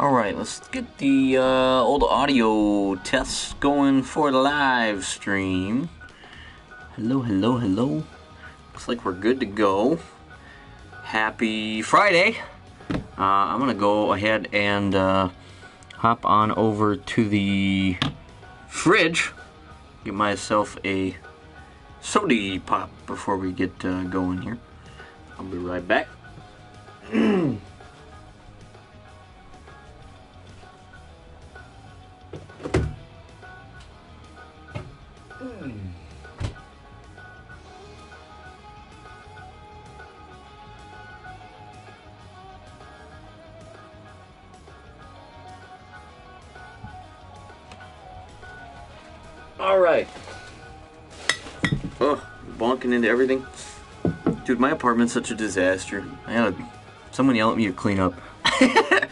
Alright, let's get the old audio tests going for the live stream. Hello. Looks like we're good to go. Happy Friday. I'm going to go ahead and hop on over to the fridge. Get myself a soda pop before we get going here. I'll be right back. Alright. Oh, bonking into everything. Dude, my apartment's such a disaster. I had someone yell at me to clean up. We're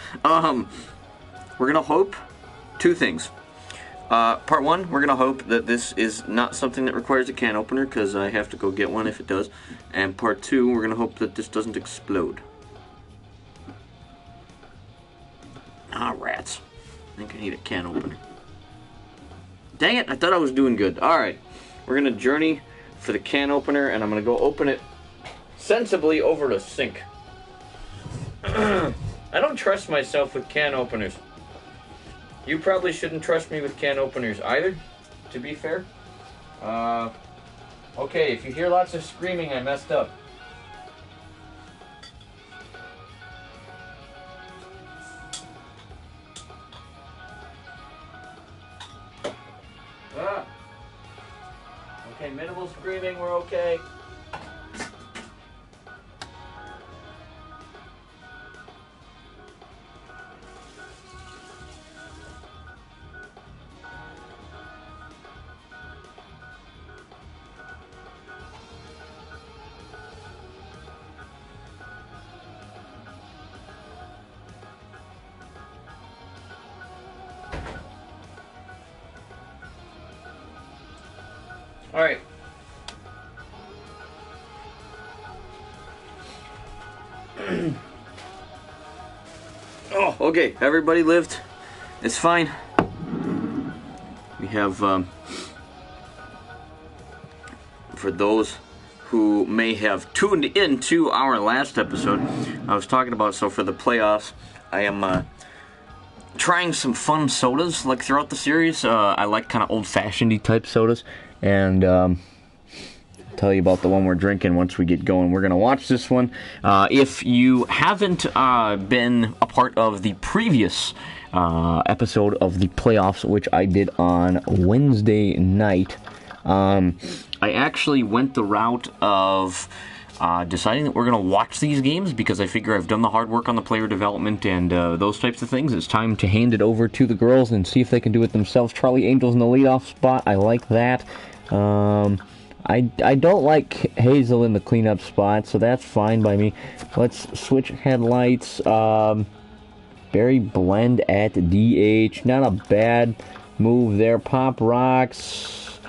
gonna hope two things. Part one, we're gonna hope that this is not something that requires a can opener, because I have to go get one if it does. And part two, we're gonna hope that this doesn't explode. Ah, rats. I think I need a can opener. Dang it, I thought I was doing good. Alright, we're gonna journey for the can opener, and I'm gonna go open it sensibly over the sink. I don't trust myself with can openers. You probably shouldn't trust me with can openers either, to be fair. Okay, if you hear lots of screaming, I messed up. Okay, minimal screaming, we're okay. All right. Oh, okay. Everybody lived. It's fine. We have, for those who may have tuned into our last episode, I was talking about, so for the playoffs, I am, trying some fun sodas, like throughout the series. I like kind of old-fashioned-y type sodas. And tell you about the one we're drinking once we get going. We're going to watch this one. If you haven't been a part of the previous episode of the playoffs, which I did on Wednesday night, I actually went the route of deciding that we're going to watch these games because I figure I've done the hard work on the player development and those types of things. It's time to hand it over to the girls and see if they can do it themselves. Charlie Angel's in the leadoff spot. I like that. I don't like Hazel in the cleanup spot, so that's fine by me. Let's switch headlights. Barry Blend at DH. Not a bad move there. Pop Rocks,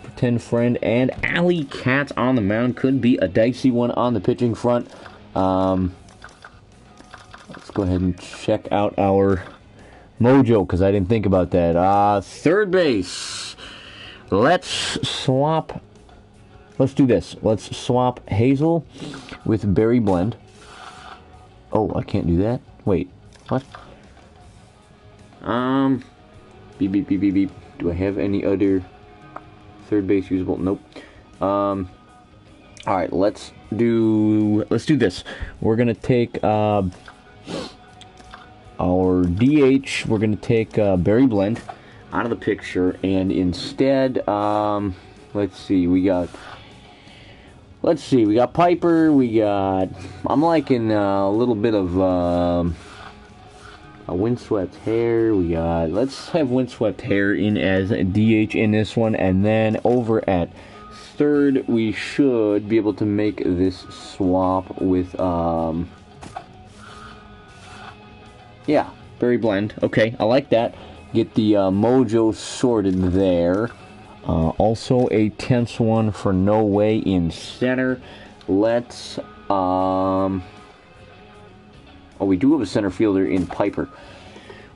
Pretend Friend, and Alley Cat on the mound. Could be a dicey one on the pitching front. Let's go ahead and check out our mojo, because I didn't think about that. Third base. Let's do this. Let's swap Hazel with Berry Blend. Oh, I can't do that. Wait, what? Beep, beep, beep, beep, beep. Do I have any other third base usable? Nope. Alright, let's do this. We're gonna take, our DH, we're gonna take, Berry Blend out of the picture, and instead, let's see, we got Piper, I'm liking a little bit of, a Windswept Hair, let's have Windswept Hair in as a DH in this one, and then over at third, we should be able to make this swap with, yeah, Berry Blend. Okay, I like that. Get the mojo sorted there. Also a tense one for No Way in center. Let's, oh, we do have a center fielder in Piper.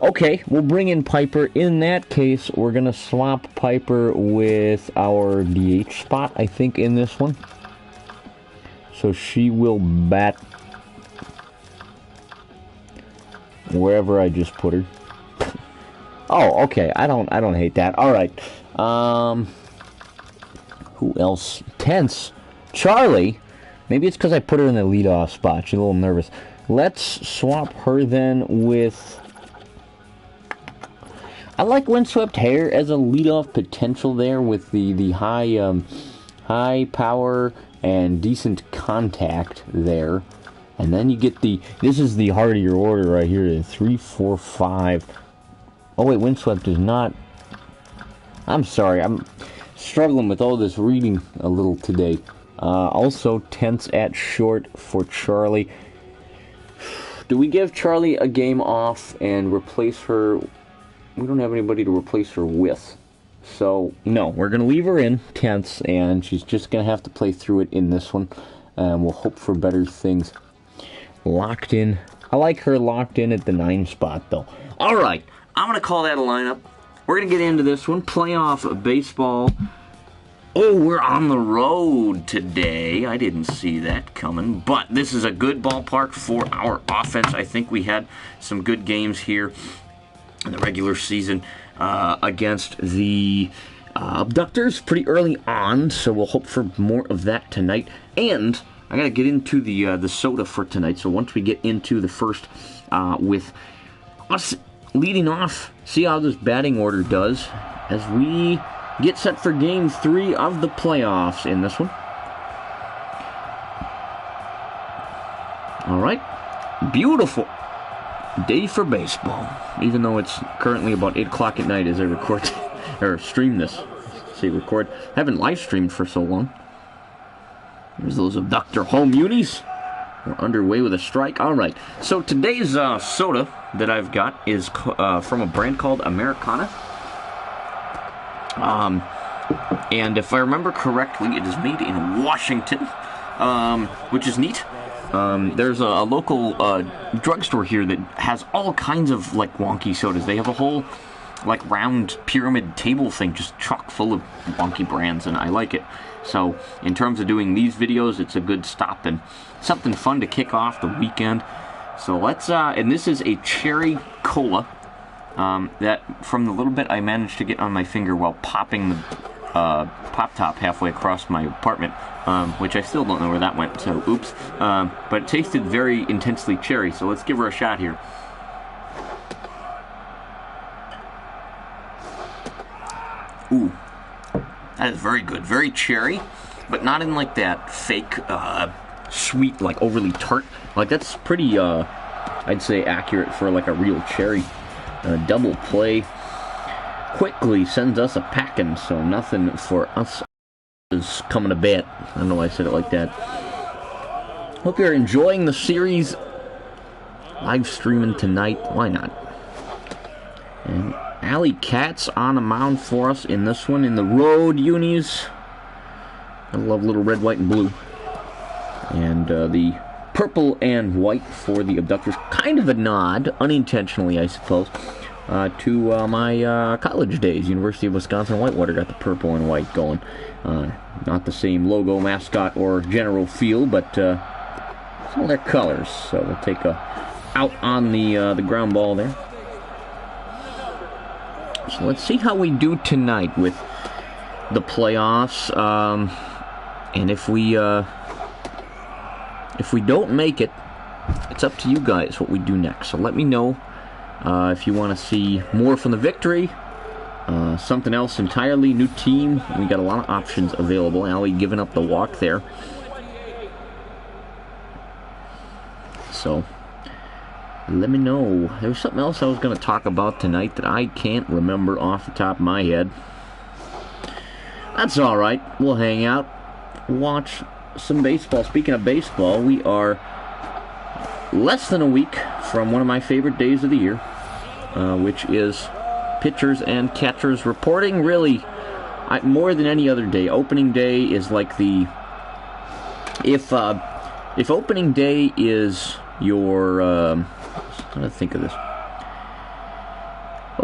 Okay, we'll bring in Piper. In that case, we're going to swap Piper with our DH spot, I think, in this one. So she will bat wherever I just put her. Oh, okay. I don't hate that. All right. Who else? Tense. Charlie. Maybe it's because I put her in the leadoff spot. She's a little nervous. Let's swap her then with... I like Windswept Hair as a leadoff potential there with the high power and decent contact there. And then you get this is the heart of your order right here, the 3, 4, 5. Oh wait, Windswept is not. I'm sorry, I'm struggling with all this reading a little today. Also, Tense at short for Charlie. Do we give Charlie a game off and replace her? We don't have anybody to replace her with. So, no, we're going to leave her in, Tense, and she's just going to have to play through it in this one. And we'll hope for better things. Locked in. I like her locked in at the 9 spot, though. All right, I'm going to call that a lineup. We're going to get into this one. Playoff baseball. Oh, we're on the road today. I didn't see that coming. But this is a good ballpark for our offense. I think we had some good games here in the regular season against the Abductors pretty early on. So we'll hope for more of that tonight. And I got to get into the soda for tonight. So once we get into the first with us leading off, see how this batting order does as we get set for Game 3 of the playoffs in this one. All right. Beautiful day for baseball. Even though it's currently about 8 o'clock at night as I record, or stream this. Say record. I haven't live streamed for so long. There's those Abductor home unis. We're underway with a strike. All right. So today's soda that I've got is from a brand called Americana. And if I remember correctly, it is made in Washington, which is neat. There's a local drugstore here that has all kinds of like wonky sodas. They have a whole like round pyramid table thing just chock full of wonky brands, and I like it. So in terms of doing these videos, it's a good stop and something fun to kick off the weekend. So let's and this is a cherry cola that from the little bit I managed to get on my finger while popping the pop top halfway across my apartment, which I still don't know where that went, so oops. But it tasted very intensely cherry, so let's give her a shot here. Ooh, that is very good. Very cherry, but not in like that fake sweet, like overly tart. Like that's pretty, I'd say, accurate for like a real cherry. Double play quickly sends us a packing, so nothing for us is coming to bat. I don't know why I said it like that. Hope you're enjoying the series. Live streaming tonight. Why not? And Alley Cat's on a mound for us in this one in the road unis. I love little red, white, and blue. And the purple and white for the Abductors. Kind of a nod, unintentionally, I suppose, to my college days. University of Wisconsin-Whitewater got the purple and white going. Not the same logo, mascot, or general feel, but some of their colors. So we'll take a out on the ground ball there. So let's see how we do tonight with the playoffs. And if we don't make it, it's up to you guys what we do next. So let me know if you want to see more from the victory, something else entirely, new team. We got a lot of options available. Allie giving up the walk there. So let me know. There was something else I was going to talk about tonight that I can't remember off the top of my head. That's all right. We'll hang out, watch some baseball. Speaking of baseball, we are less than a week from one of my favorite days of the year, which is pitchers and catchers reporting. Really, more than any other day. Opening day is like the if opening day is your I'm trying to think of this.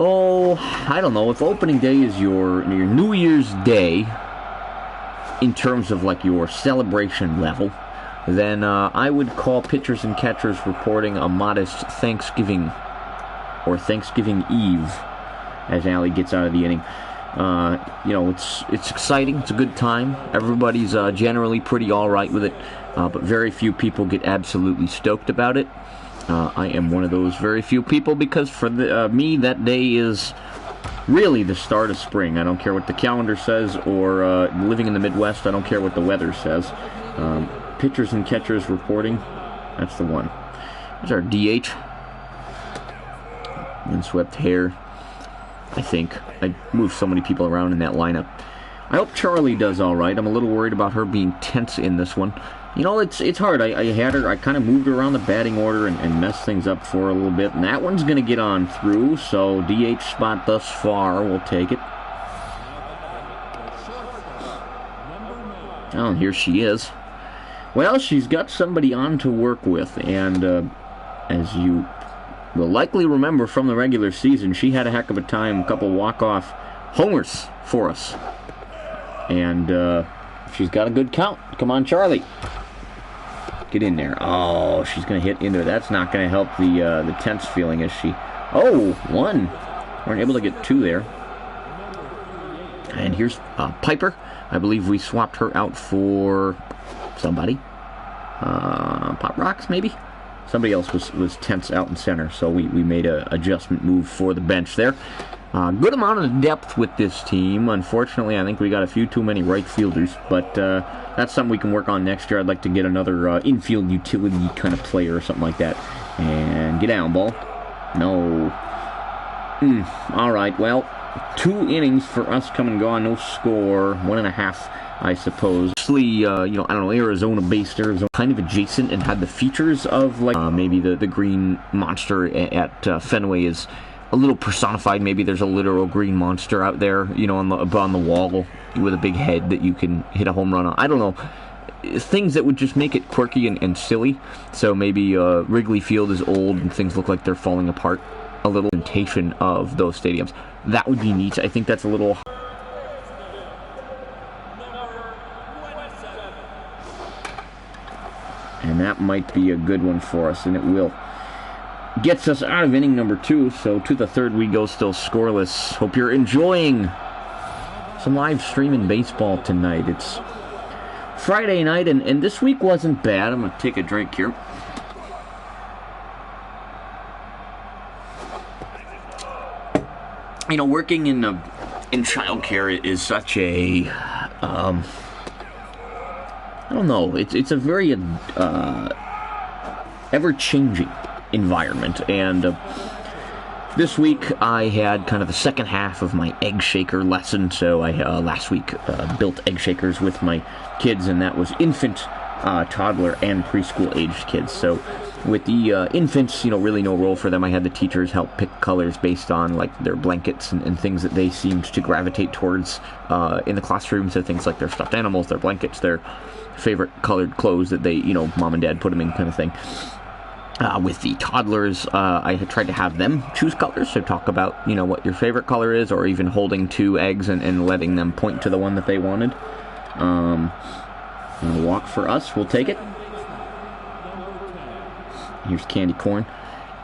Oh, I don't know. If opening day is your New Year's Day, in terms of like your celebration level, then I would call pitchers and catchers reporting a modest Thanksgiving or Thanksgiving Eve as Allie gets out of the inning. It's exciting. It's a good time. Everybody's generally pretty all right with it, but very few people get absolutely stoked about it. I am one of those very few people because for me, that day is really the start of spring. I don't care what the calendar says, or living in the Midwest, I don't care what the weather says. Pitchers and catchers reporting, that's the one. There's our DH. Windswept hair, I think. I moved so many people around in that lineup. I hope Charlie does all right. I'm a little worried about her being tense in this one. You know, it's hard. I had her, I kind of moved her around the batting order and messed things up for her a little bit. And that one's going to get on through, so DH spot thus far, we'll take it. Oh, here she is. Well, she's got somebody on to work with, and as you will likely remember from the regular season, she had a heck of a time, a couple walk-off homers for us. And she's got a good count. Come on, Charlie. Get in there. Oh, she's going to hit into it. That's not going to help the tense feeling, is she? Oh, one. Weren't able to get two there. And here's Piper. I believe we swapped her out for somebody. Pop Rocks, maybe? Somebody else was tense out in center, so we made a adjustment move for the bench there. Good amount of depth with this team. Unfortunately, I think we got a few too many right fielders, but that's something we can work on next year. I'd like to get another infield utility kind of player or something like that. And get down, ball. No. All right, well, 2 innings for us come and gone. No score. 1.5, I suppose. Mostly, I don't know, Arizona-based, Arizona, kind of adjacent and had the features of, like, maybe the green monster at Fenway is a little personified. Maybe there's a literal green monster out there, on the wall with a big head that you can hit a home run on. I don't know. Things that would just make it quirky and silly. So maybe Wrigley Field is old and things look like they're falling apart. A little presentation of those stadiums. That would be neat. I think that's a little... And that might be a good one for us, and it will. Gets us out of inning number 2, so to the third we go, still scoreless. Hope you're enjoying some live streaming baseball tonight. It's Friday night, and this week wasn't bad. I'm going to take a drink here. Working in childcare is such a... I don't know. It's a very ever-changing environment, and this week I had kind of the second half of my egg shaker lesson. So I last week built egg shakers with my kids, and that was infant, toddler, and preschool-aged kids. So with the infants, really no role for them. I had the teachers help pick colors based on like their blankets and things that they seemed to gravitate towards in the classroom. So things like their stuffed animals, their blankets, their favorite colored clothes that they, mom and dad put them in, kind of thing. With the toddlers, I had tried to have them choose colors, so talk about, what your favorite color is, or even holding 2 eggs and letting them point to the one that they wanted. A walk for us, we'll take it. Here's candy corn.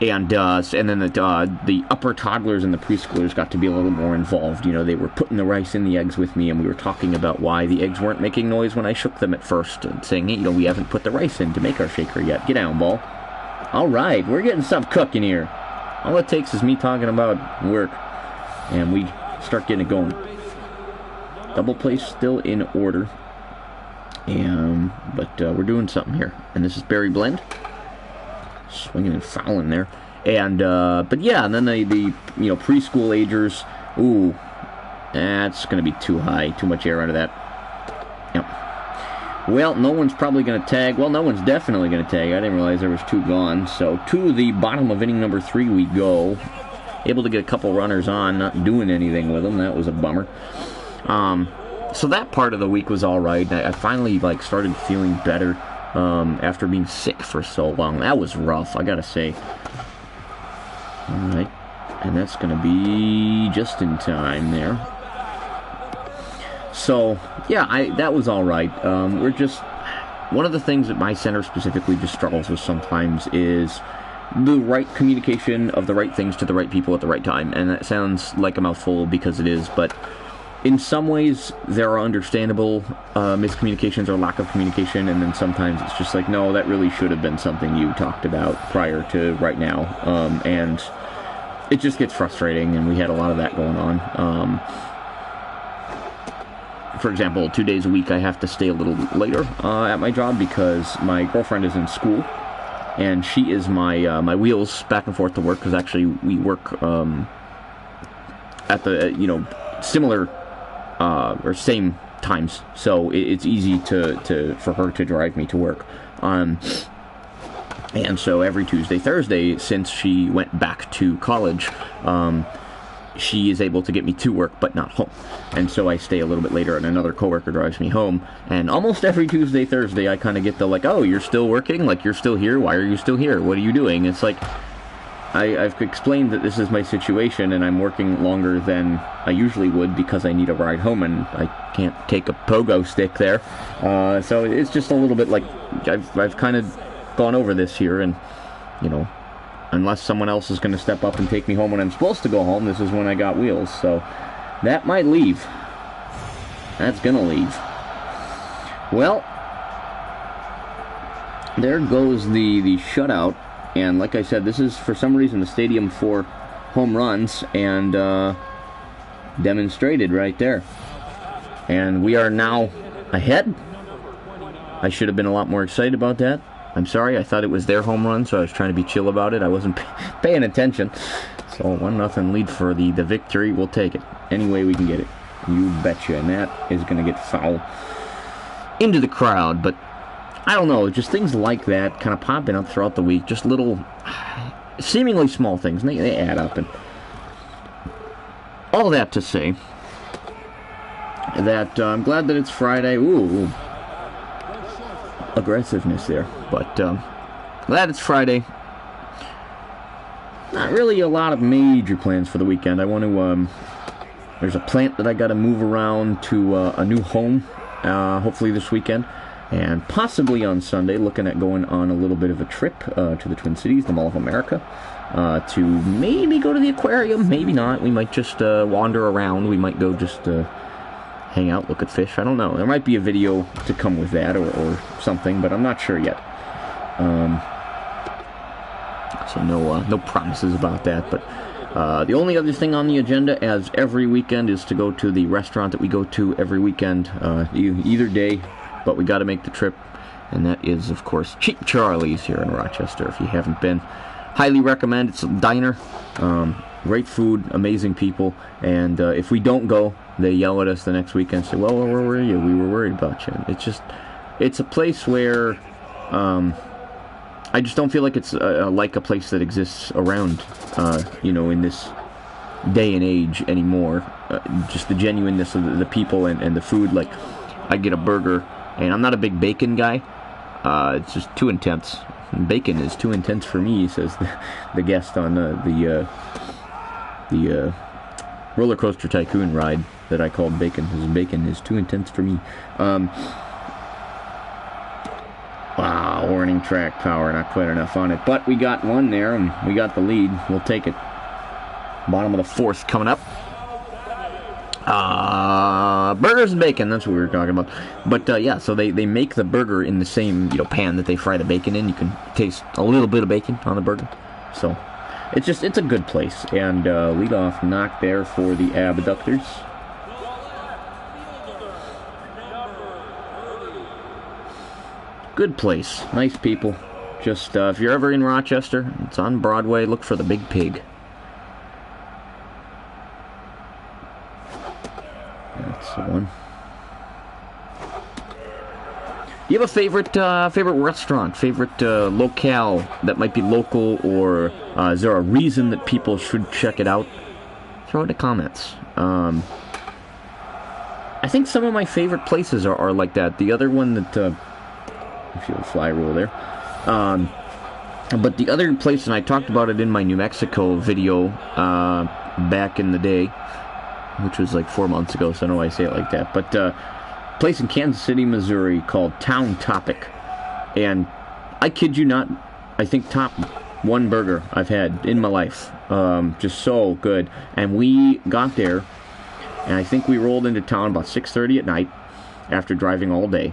And then the upper toddlers and the preschoolers got to be a little more involved. They were putting the rice in the eggs with me, and we were talking about why the eggs weren't making noise when I shook them at first, and saying, hey, we haven't put the rice in to make our shaker yet. Get down, ball. All right, we're getting something cooking here. All it takes is me talking about work, and we start getting it going. Double play still in order, but we're doing something here. And this is Berry Blend. Swinging and fouling there. And, but yeah, and then the preschool agers. Ooh, that's going to be too high. Too much air out of that. Yep. Well, no one's probably going to tag. Well, no one's definitely going to tag. I didn't realize there was 2 gone. So to the bottom of inning number 3 we go. Able to get a couple runners on, not doing anything with them. That was a bummer. So that part of the week was all right. I finally started feeling better after being sick for so long. That was rough, I gotta say. All right. And that's going to be just in time there. So, yeah, that was all right. We're just... One of the things that my center specifically just struggles with sometimes is the right communication of the right things to the right people at the right time. And that sounds like a mouthful because it is, but in some ways there are understandable miscommunications or lack of communication, and then sometimes it's just like, no, that really should have been something you talked about prior to right now. And it just gets frustrating, and we had a lot of that going on. For example, 2 days a week I have to stay a little later at my job because my girlfriend is in school, and she is my wheels back and forth to work, because actually we work at the, similar or same times, so it's easy for her to drive me to work. And so every Tuesday, Thursday, since she went back to college, she is able to get me to work, but not home. And so I stay a little bit later, and another coworker drives me home. And almost every Tuesday, Thursday, I kind of get the, like, oh, you're still working? Like, you're still here? Why are you still here? What are you doing? It's like, I've explained that this is my situation, and I'm working longer than I usually would because I need a ride home, and I can't take a pogo stick there. So it's just a little bit like, I've kind of gone over this here, and, unless someone else is going to step up and take me home when I'm supposed to go home, this is when I got wheels. So that might leave. That's going to leave. Well, there goes the shutout. And like I said, this is, for some reason, the stadium for home runs, and demonstrated right there. And we are now ahead. I should have been a lot more excited about that. I'm sorry, I thought it was their home run, so I was trying to be chill about it. I wasn't paying attention. So 1-0 lead for the victory. We'll take it any way we can get it. You betcha. And that is going to get foul into the crowd. But I don't know, just things like that kind of popping up throughout the week. Just little, seemingly small things. And they add up. And all that to say that I'm glad that it's Friday. Ooh. Aggressiveness there, but glad it's Friday. Not really a lot of major plans for the weekend. I want to there's a plant that I got to move around to a new home, hopefully this weekend, and possibly on Sunday, looking at going on a little bit of a trip to the Twin Cities, the Mall of America, to maybe go to the aquarium, maybe not. We might just wander around. We might go just hang out, look at fish. I don't know. There might be a video to come with that or something, but I'm not sure yet. So no promises about that. But the only other thing on the agenda, as every weekend, is to go to the restaurant that we go to every weekend, either day, but we got to make the trip, and that is, of course, Cheap Charlie's here in Rochester. If you haven't been, highly recommend. It's a diner, great food, amazing people, and if we don't go, they yell at us the next week and say, well, where were you? We were worried about you. It's a place where I just don't feel like it's like a place that exists around, in this day and age anymore. Just the genuineness of the people and the food. Like, I get a burger, and I'm not a big bacon guy. It's just too intense. Bacon is too intense for me, says the guest on the roller coaster tycoon ride that I called bacon, because bacon is too intense for me. Wow, warning track power, not quite enough on it, but we got one there, and we got the lead. We'll take it. Bottom of the fourth coming up. Burgers and bacon, that's what we were talking about. But yeah, so they make the burger in the same pan that they fry the bacon in. You can taste a little bit of bacon on the burger. So it's a good place. And leadoff knock there for the Abductors. Good place, nice people. Just if you're ever in Rochester, it's on Broadway. Look for the Big Pig. That's the one. Do you have a favorite restaurant, favorite locale that might be local, or is there a reason that people should check it out? Throw it in the comments. I think some of my favorite places are like that. The other one that, if you have a fly rule there, But the other place, and I talked about it in my New Mexico video back in the day, which was like 4 months ago, so I know I say it like that. But place in Kansas City, Missouri called Town Topic. And I kid you not, I think top one burger I've had in my life. Just so good. And we got there, and I think we rolled into town about 6:30 at night after driving all day.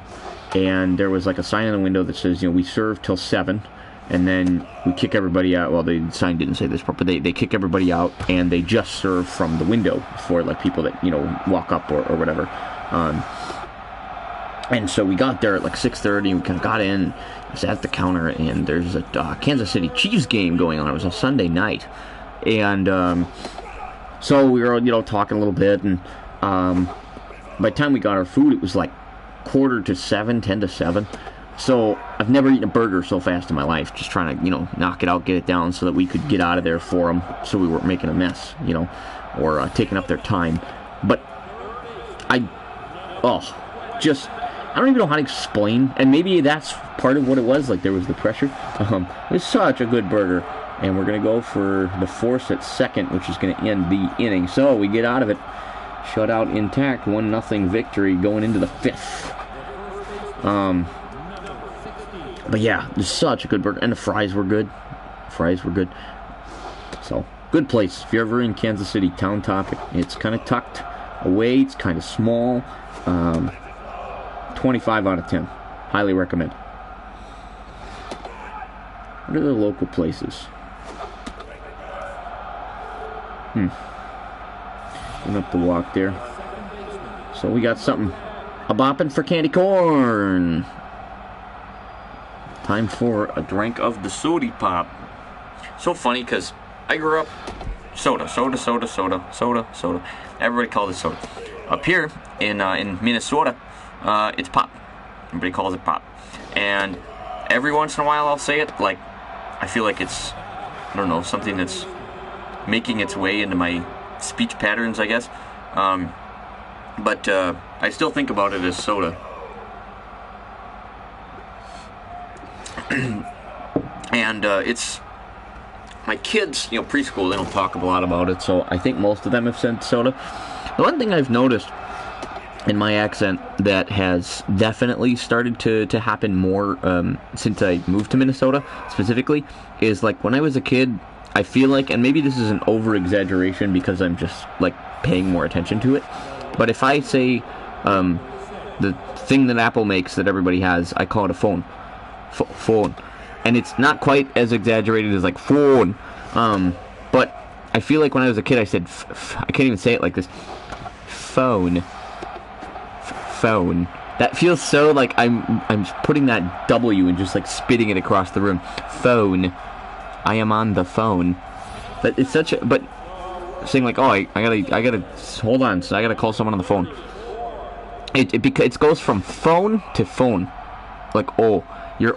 And there was like a sign in the window that says, we serve till 7. And then we kick everybody out. Well, the sign didn't say this part, but they kick everybody out, and they just serve from the window for like people that walk up or whatever. And so we got there at like 6:30, and we kind of got in. I was at the counter, and there's a Kansas City Chiefs game going on. It was a Sunday night, and so we were talking a little bit, and by the time we got our food, it was like 6:45, 10 to 7. So I've never eaten a burger so fast in my life, just trying to, knock it out, get it down so that we could get out of there for them so we weren't making a mess, or taking up their time. But I don't even know how to explain, and maybe that's part of what it was, like there was the pressure. It was such a good burger, and we're going to go for the force at second, which is going to end the inning. So we get out of it, shutout intact, 1-0 victory going into the 5th. But yeah, it's such a good burger. And the fries were good. So, good place. If you're ever in Kansas City, Town Topic. It's kind of tucked away. It's kind of small. 25 out of 10. Highly recommend. What are the local places? Going up the walk there. So we got something. A bopping for candy corn. Time for a drink of the sody pop. So funny because I grew up soda. Everybody called it soda. Up here in Minnesota, it's pop. Everybody calls it pop. And every once in a while I'll say it, like I feel like it's, I don't know, something that's making its way into my speech patterns, I guess. But I still think about it as soda. And it's my kids, preschool, they don't talk a lot about it, so I think most of them have said soda. The one thing I've noticed in my accent that has definitely started to happen more since I moved to Minnesota specifically is like when I was a kid, I feel like, and maybe this is an over-exaggeration because I'm just like paying more attention to it, but if I say the thing that Apple makes that everybody has, I call it a phone. Phone. And it's not quite as exaggerated as like phone, but I feel like when I was a kid I said I can't even say it like this. Phone. Phone. That feels so like I'm putting that W and just like spitting it across the room. Phone. I am on the phone. But it's such a, but saying like, oh, I gotta hold on, so I gotta call someone on the phone. It goes from phone to phone. Like, oh, you're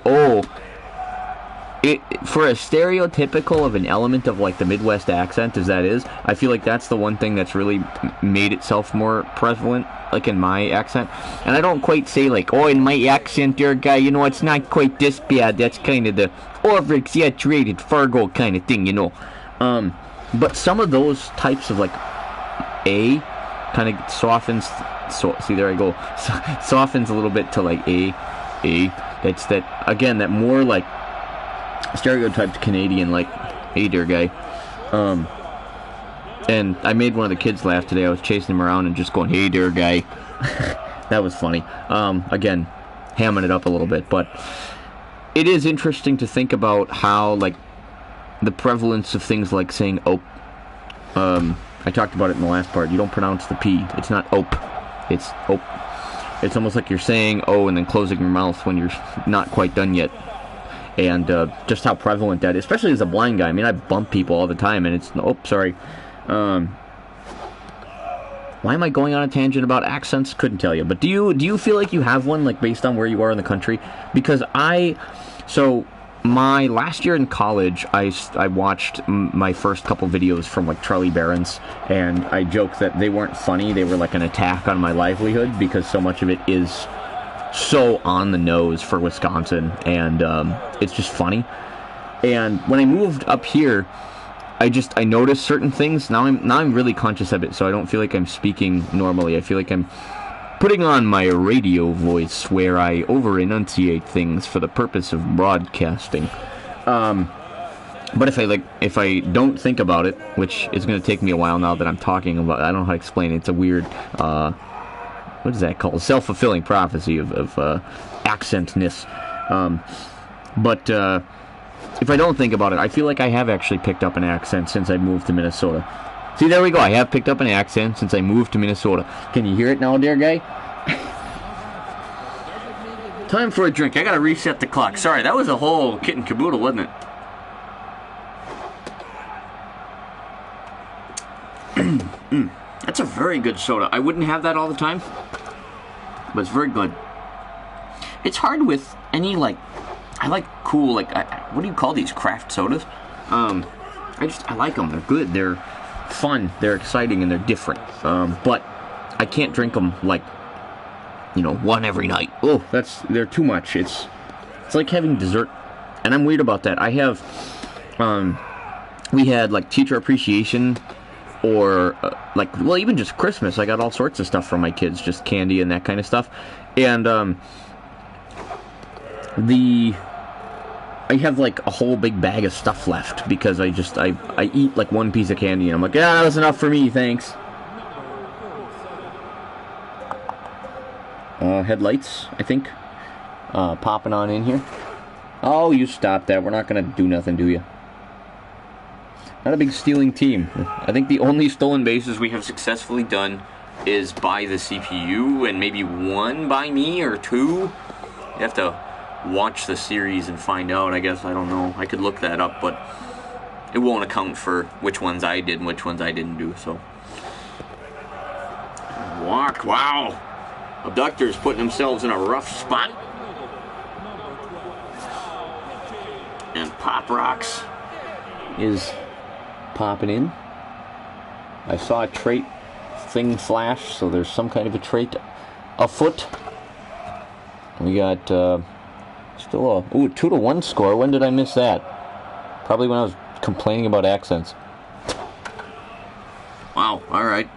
for a stereotypical of an element of like the Midwest accent as that is, I feel like that's the one thing that's really made itself more prevalent, like in my accent. And I don't quite say like, oh, in my accent there, guy, it's not quite this bad. That's kind of the over-exaggerated Fargo kind of thing, But some of those types of like kind of softens. So see, there I go. Softens a little bit to like a. That's that again. That more like stereotyped Canadian, like, hey there, guy. And I made one of the kids laugh today. I was chasing him around and just going, hey there, guy. That was funny. Again, hamming it up a little bit, but it is interesting to think about how like the prevalence of things like saying "ope." I talked about it in the last part. You don't pronounce the P. It's not "ope." It's "ope." It's almost like you're saying "oh" and then closing your mouth when you're not quite done yet. And just how prevalent that is, especially as a blind guy. I mean, I bump people all the time, and it's sorry. Why am I going on a tangent about accents? Couldn't tell you. But do you feel like you have one, like based on where you are in the country? Because my last year in college, I watched my first couple videos from like Charlie Barron's, and I joked that they weren't funny. They were like an attack on my livelihood because so much of it is so on the nose for Wisconsin, and it's just funny. And when I moved up here, I noticed certain things. Now I'm really conscious of it, so I don't feel like I'm speaking normally. I feel like I'm putting on my radio voice where I over-enunciate things for the purpose of broadcasting. But if I don't think about it, which is going to take me a while now that I'm talking about, I don't know how to explain it. It's a weird, what is that called? Self-fulfilling prophecy of accentness. But if I don't think about it, I feel like I have actually picked up an accent since I moved to Minnesota. See, there we go. I have picked up an accent since I moved to Minnesota. Can you hear it now, dear guy? Time for a drink. I gotta reset the clock. Sorry, that was a whole kit and caboodle, wasn't it? That's a very good soda. I wouldn't have that all the time, but it's very good. It's hard with any, I like cool, what do you call these, craft sodas? I like them. They're good. They're fun. They're exciting, and they're different. But I can't drink them, one every night. Oh, they're too much. It's like having dessert, and I'm weird about that. I have, we had, teacher appreciation, or, even just Christmas. I got all sorts of stuff from my kids, just candy and that kind of stuff. And, I have, a whole big bag of stuff left, because I eat, one piece of candy, and I'm like, yeah, that's enough for me, thanks. Headlights, I think, popping on in here. Oh, you stop that. We're not going to do nothing, do you? Not a big stealing team. I think the only stolen bases we have successfully done is by the CPU, and maybe one by me, or two. You have to watch the series and find out, I guess. I don't know. I could look that up, but it won't account for which ones I did and which ones I didn't do, so. Walk, wow. Abductors putting themselves in a rough spot. And Pop Rocks is popping in. I saw a trait thing flash, so there's some kind of a trait afoot. We got still a 2-1 score. When did I miss that? Probably when I was complaining about accents. Wow, alright.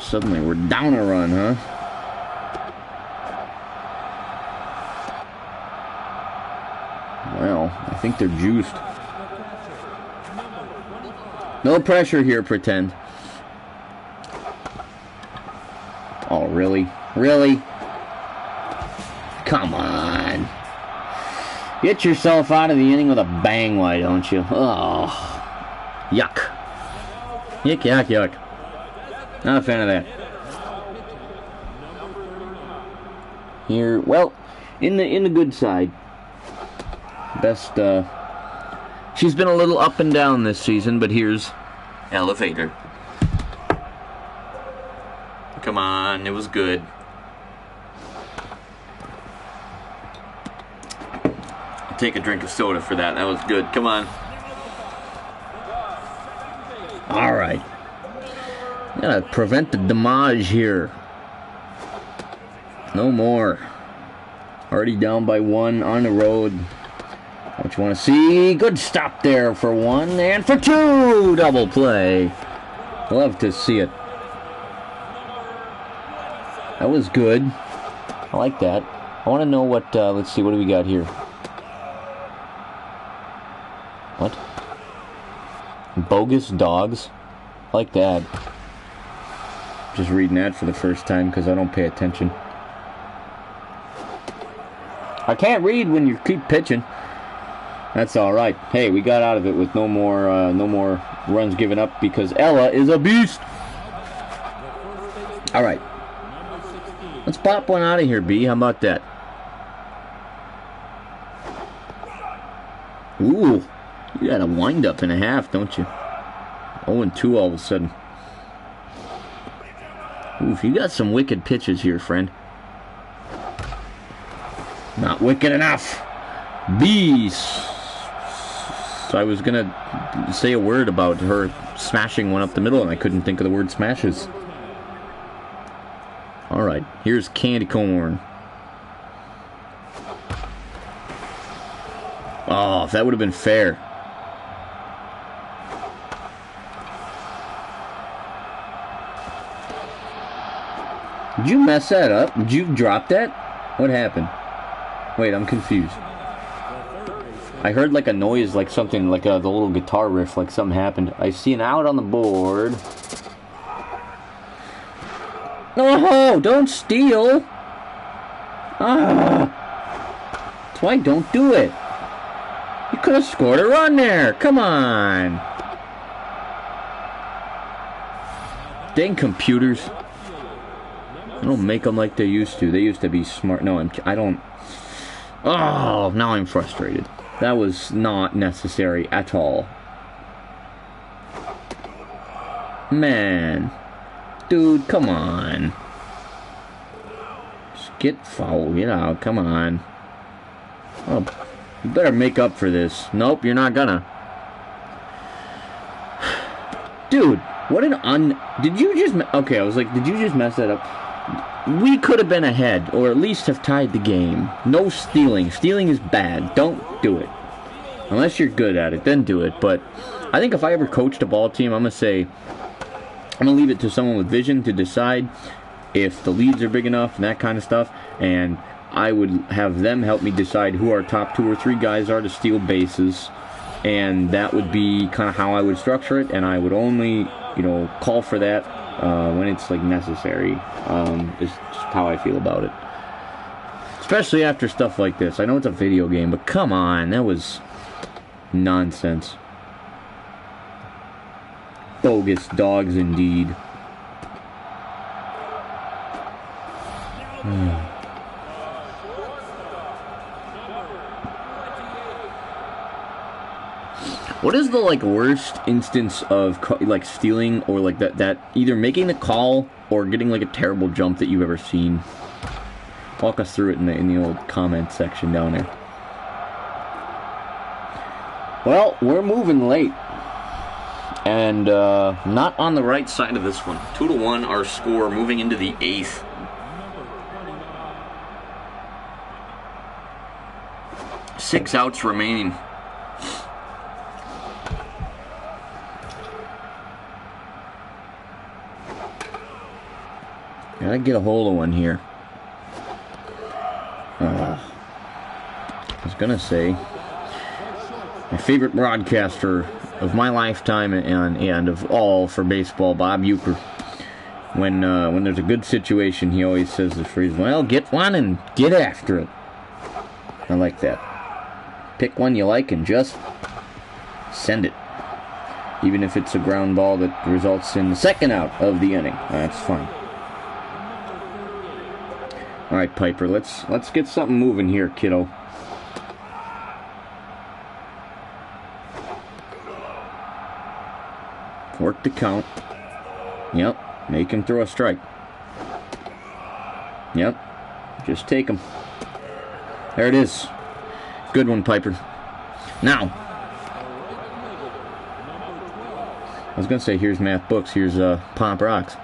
Suddenly we're down a run, huh? Well, I think they're juiced. No pressure here, pretend. Oh, really? Really? Come on. Get yourself out of the inning with a bang, why don't you? Oh. Yuck. Yuck, yuck, yuck. Not a fan of that. Here, well, in the good side. Best, she's been a little up and down this season, but here's Elevator. Come on, it was good. I'll take a drink of soda for that. That was good. Come on. All right. Gotta prevent the damage here. No more. Already down by 1 on the road. What you want to see? Good stop there for 1 and for 2. Double play. Love to see it. That was good. I like that. I want to know what, let's see, what do we got here? What? Bogus dogs? I like that. Just reading that for the first time because I don't pay attention. I can't read when you keep pitching. That's all right. Hey, we got out of it with no more runs given up because Ella is a beast. All right. Let's pop one out of here, B. How about that? Ooh, you got a wind-up and a half, don't you? 0-2 all of a sudden. Oof, you got some wicked pitches here, friend. Not wicked enough. Beast. So I was going to say a word about her smashing one up the middle, and I couldn't think of the word smashes. Alright, here's candy corn. Oh, if that would have been fair. Did you mess that up? Did you drop that? What happened? Wait, I'm confused. I heard like a noise, like something, like the little guitar riff, like something happened. I see an out on the board. No, don't steal. That's why I don't do it. You could have scored a run there. Come on. Dang computers. I don't make them like they used to. They used to be smart. No, I don't. Oh, now I'm frustrated. That was not necessary at all. Man. Dude, come on. Just get fouled. Get out. Come on. Oh, you better make up for this. Nope, you're not gonna. Dude, what an Did you just... Okay, I was like, did you just mess that up? We could have been ahead, or at least have tied the game. No stealing. Stealing is bad. Don't do it. Unless you're good at it, then do it. But I think if I ever coached a ball team, I'm going to say... I'm going to leave it to someone with vision to decide if the leads are big enough and that kind of stuff. And I would have them help me decide who our top 2 or 3 guys are to steal bases. And that would be kind of how I would structure it. And I would only, call for that when it's, like, necessary. Is just how I feel about it. Especially after stuff like this. I know it's a video game, but come on. That was nonsense. Bogus dogs indeed. What is the worst instance of stealing or that either making the call or getting a terrible jump that you've ever seen? Walk us through it in the old comment section down there. Well, we're moving late. And not on the right side of this one. 2-1 our score moving into the 8th. Six outs remaining. Gotta get a hold of one here. I was gonna say, my favorite broadcaster of my lifetime and of all for baseball, Bob Uecker. When there's a good situation, he always says the phrase, "Well, get one and get after it." I like that. Pick one you like and just send it. Even if it's a ground ball that results in the second out of the inning. That's fine. Alright, Piper, let's get something moving here, kiddo. Work the count. Yep. Make him throw a strike. Yep. Just take him. There it is. Good one, Piper. Now. I was going to say, here's math books. Here's Pop Rocks.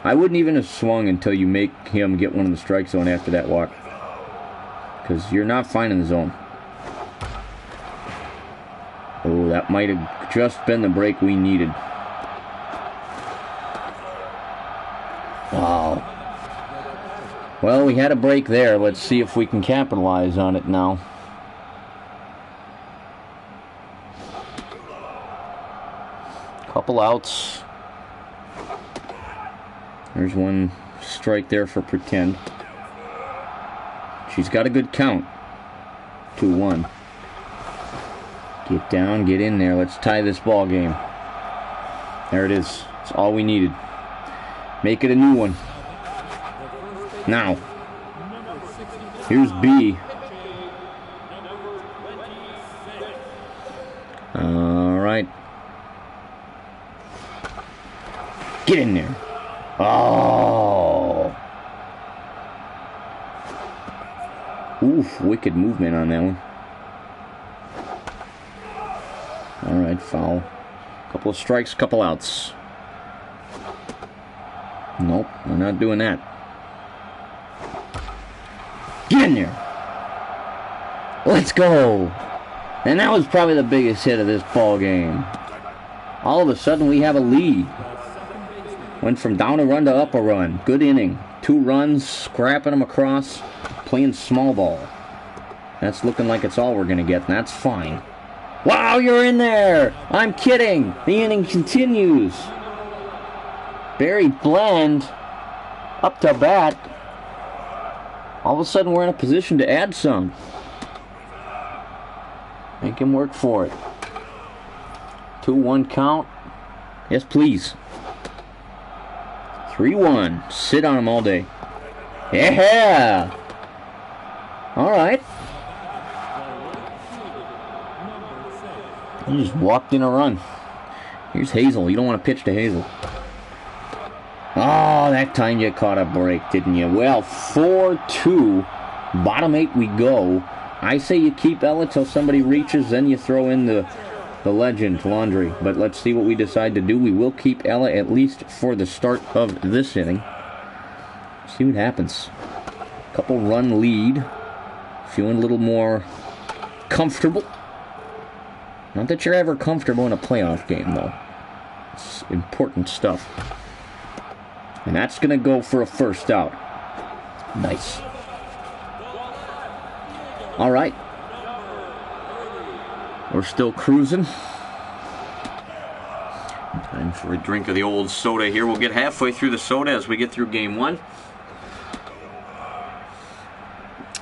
I wouldn't even have swung until you make him get one in the strike zone after that walk. Because you're not finding the zone. Oh, that might have just been the break we needed. Wow. Well, we had a break there. Let's see if we can capitalize on it now. Couple outs. There's one strike there for pretend. She's got a good count. 2-1. Get down, get in there. Let's tie this ball game. There it is. That's all we needed. Make it a new one. Now. Here's B. Alright. Get in there. Oh. Oof, wicked movement on that one. right, foul. Couple of strikes, couple outs. Nope, we're not doing that. Get in there. Let's go. And that was probably the biggest hit of this ball game. All of a sudden, we have a lead. Went from down a run to up a run. Good inning. 2 runs, scrapping them across, playing small ball. That's looking like it's all we're going to get, and that's fine. Wow, you're in there! I'm kidding! The inning continues. Barry Bland up to bat. All of a sudden, we're in a position to add some. Make him work for it. 2-1 count. Yes, please. 3-1. Sit on him all day. Yeah! Alright. You just walked in a run. Here's Hazel. You don't want to pitch to Hazel. Oh, that time you caught a break, didn't you? Well, 4-2. Bottom 8 we go. I say you keep Ella till somebody reaches, then you throw in the legend, Laundrie. But let's see what we decide to do. We will keep Ella at least for the start of this inning. See what happens. Couple run lead. Feeling a little more comfortable. Not that you're ever comfortable in a playoff game, though. It's important stuff. And that's going to go for a first out. Nice. All right. We're still cruising. Time for a drink of the old soda here. We'll get halfway through the soda as we get through game 1.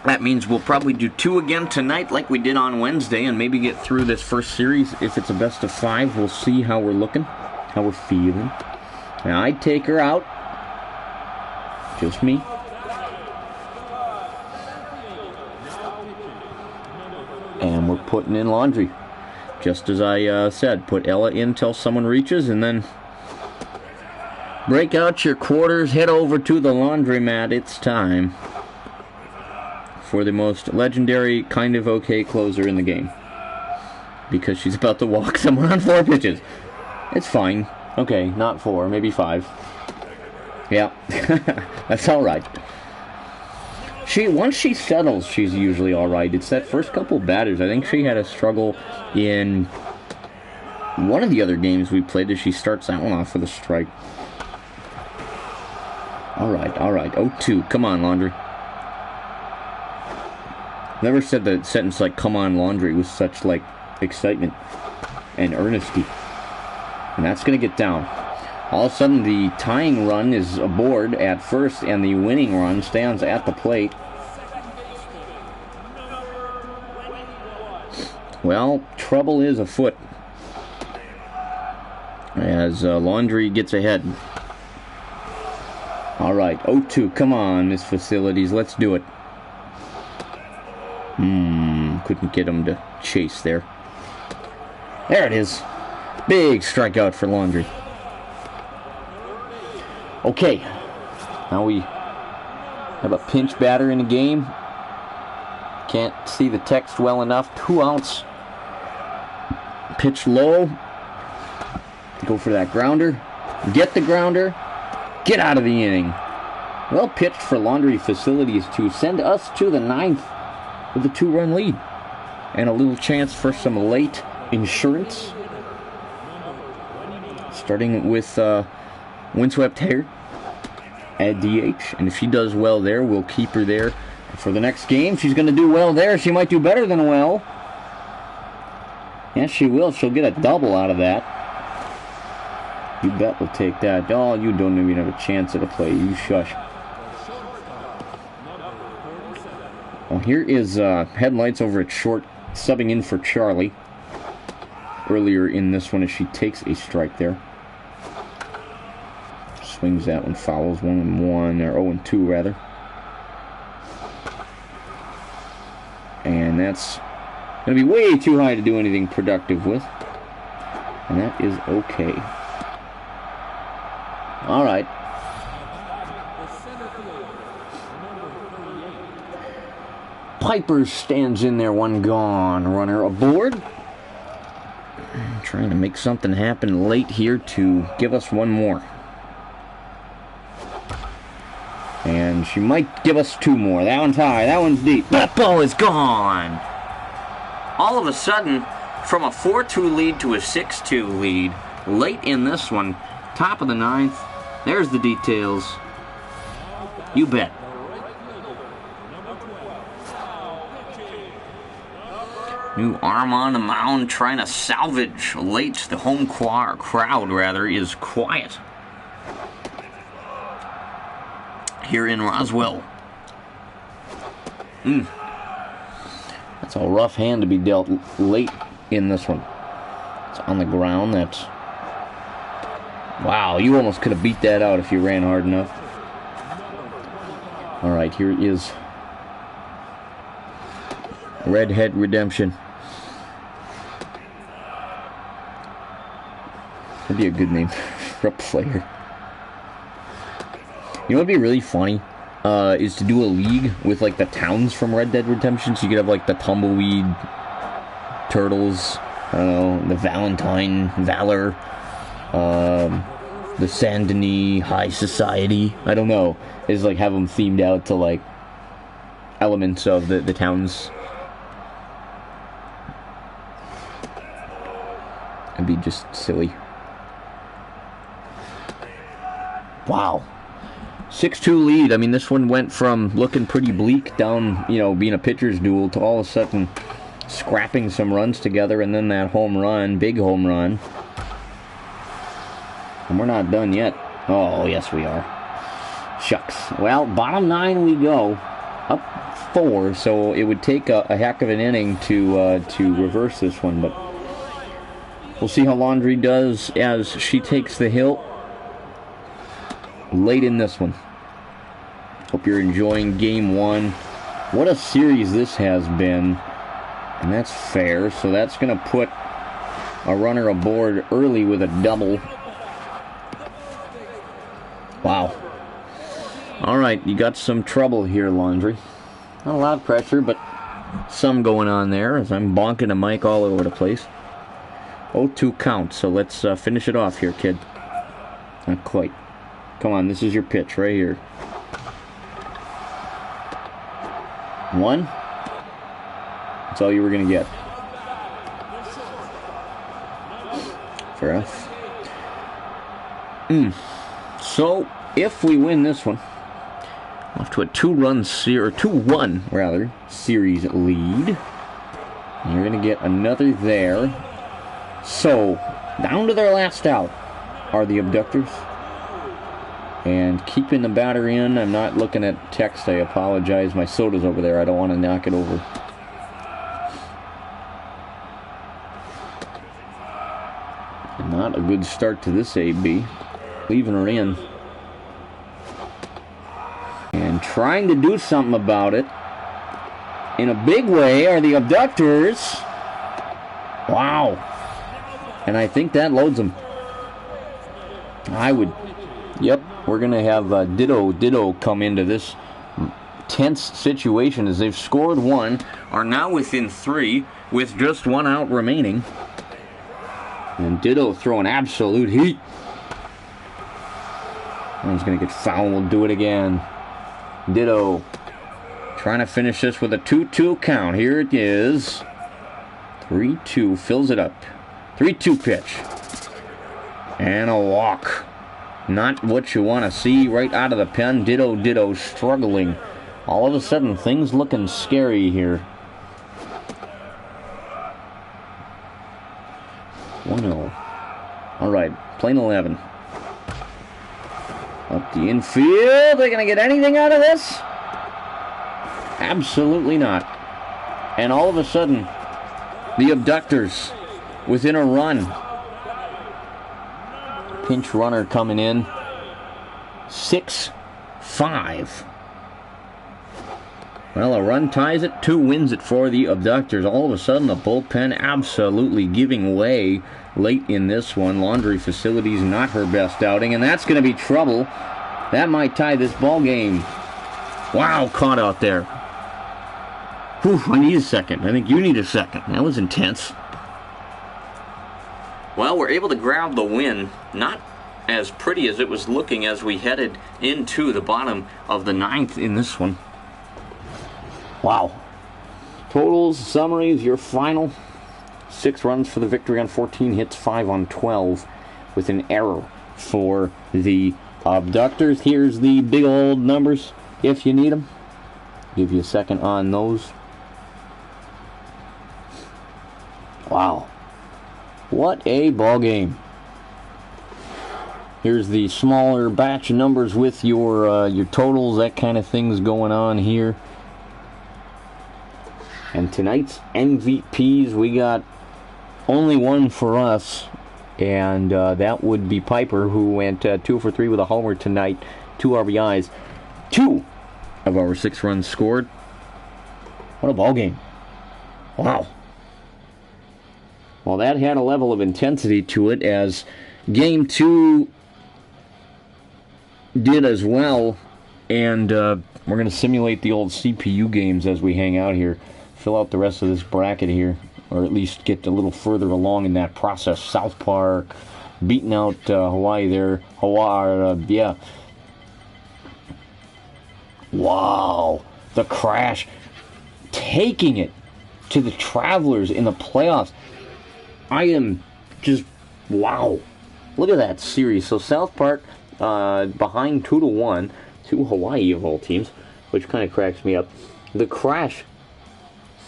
That means we'll probably do 2 again tonight like we did on Wednesday and maybe get through this first series. If it's a best of 5, we'll see how we're looking, how we're feeling. Now, I'd take her out. Just me. And we're putting in Laundrie. Just as I said, put Ella in till someone reaches, and then break out your quarters, head over to the laundromat. It's time for the most legendary, kind of okay closer in the game. Because she's about to walk someone on 4 pitches. It's fine. Okay, not 4, maybe 5. Yeah, that's alright. Once she settles, she's usually alright. It's that first couple batters. I think she had a struggle in one of the other games we played as she starts that one off with a strike. Alright. 0-2. Come on, Laundrie. Never said that sentence like, come on, Laundrie, with such, like, excitement and earnesty. And that's going to get down. All of a sudden, the tying run is aboard at first, and the winning run stands at the plate. Well, trouble is afoot as Laundrie gets ahead. All right, 0-2. Come on, Miss Facilities. Let's do it. Couldn't get him to chase there. There it is. Big strikeout for Laundrie. Okay, now we have a pinch batter in the game. Can't see the text well enough. 2 outs. Pitch low. Go for that grounder. Get the grounder. Get out of the inning. Well pitched for Laundrie Facilities to send us to the 9th with a 2-run lead. And a little chance for some late insurance. Starting with Windswept Hair at DH. And if she does well there, we'll keep her there for the next game. She's going to do well there. She might do better than well. Yes, she will. She'll get a double out of that. You bet we'll take that. Oh, you don't even have a chance at a play. You shush. Well, here is headlights over at short, subbing in for Charlie. Earlier in this one as she takes a strike there. Swings that one, fouls 1-1, or 0-2 rather. And that's going to be way too high to do anything productive with. And that is okay. Alright. Piper stands in there, 1 gone. Runner aboard. Trying to make something happen late here to give us one more. And she might give us two more. That one's high. That one's deep. That ball is gone. All of a sudden, from a 4-2 lead to a 6-2 lead, late in this one, top of the ninth. There's the details. You bet. New arm on the mound, trying to salvage late. The home crowd is quiet here in Roswell. That's a rough hand to be dealt late in this one. It's on the ground. That's... Wow, you almost could have beat that out if you ran hard enough. All right, here is Redhead Redemption. That'd be a good name for a player. You know what'd be really funny? Is to do a league with like the towns from Red Dead Redemption. So you could have like the Tumbleweed, Turtles, I don't know, the Valentine, Valor, the Saint Denis High Society. I don't know. Is like have them themed out to like elements of the towns. It'd be just silly. Wow. 6-2 lead. I mean, this one went from looking pretty bleak down, you know, being a pitcher's duel to all of a sudden scrapping some runs together, and then that home run, big home run. And we're not done yet. Oh, yes, we are. Shucks. Well, bottom 9 we go. Up 4, so it would take a heck of an inning to reverse this one, but we'll see how Laundry does as she takes the hill late in this one. Hope you're enjoying game 1. What a series this has been. And that's fair. So that's going to put a runner aboard early with a double. Wow. All right, you got some trouble here, Laundry. Not a lot of pressure, but some going on there as I'm bonking the mic all over the place. 0-2 count, so let's finish it off here, kid. Not quite. Come on, this is your pitch right here. 1. That's all you were going to get. Fair enough. So, if we win this one, off to a 2-1 rather series lead. And you're going to get another there. So, down to their last out are the Abductors. And keeping the batter in. I'm not looking at text. I apologize. My soda's over there. I don't want to knock it over. And not a good start to this AB. Leaving her in. And trying to do something about it. In a big way are the Abductors. Wow. And I think that loads them. I would... Yep. We're going to have Ditto come into this tense situation as they've scored 1, are now within 3 with just 1 out remaining. And Ditto throwing absolute heat. And he's going to get fouled. We'll do it again. Ditto trying to finish this with a 2-2 count. Here it is. 3-2 fills it up. 3-2 pitch. And a walk. Not what you want to see right out of the pen. Ditto struggling. All of a sudden, things looking scary here. 1-0. All right, plane 11. Up the infield. Are they going to get anything out of this? Absolutely not. And all of a sudden, the Abductors within a run. Pinch runner coming in. 6-5. Well, a run ties it. 2 wins it for the Abductors. All of a sudden, the bullpen absolutely giving way late in this one. Laundry Facilities not her best outing, and that's going to be trouble. That might tie this ball game. Wow, caught out there. Whew, I need a second. I think you need a second. That was intense. Well, we're able to grab the win. Not as pretty as it was looking as we headed into the bottom of the 9th in this one. Wow. Totals, summaries, your final. 6 runs for the victory on 14 hits, 5 on 12, with an error for the abductors. Here's the big old numbers if you need them. Give you a second on those. Wow. What a ball game. Here's the smaller batch of numbers with your totals, that kind of thing's going on here. And tonight's MVPs, we got only one for us, and that would be Piper, who went 2 for 3 with a homer tonight, 2 RBIs, 2 of our 6 runs scored. What a ball game. Wow. Well, that had a level of intensity to it, as Game 2 did as well, and we're going to simulate the old CPU games as we hang out here. Fill out the rest of this bracket here, or at least get a little further along in that process. South Park, beating out Hawaii there. Yeah. Wow. The Crash taking it to the Travelers in the playoffs. I am just, wow. Look at that series. So South Park behind 2-1 to Hawaii of all teams, which kind of cracks me up. The Crash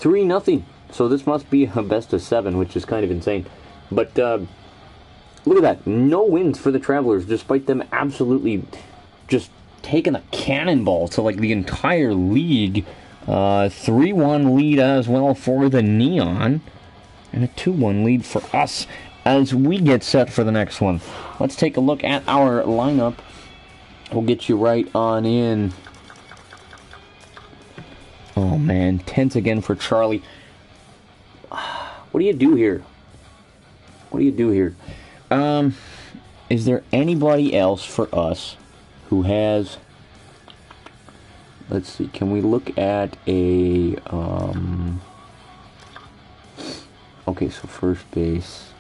3-0. So this must be a best of 7, which is kind of insane. But look at that. No wins for the Travelers, despite them absolutely just taking a cannonball to like the entire league. 3-1 lead as well for the Neon. And a 2-1 lead for us as we get set for the next one. Let's take a look at our lineup. We'll get you right on in. Oh, man. Tense again for Charlie. What do you do here? What do you do here? Is there anybody else for us who has... Let's see. Can we look at a... Okay, so first base.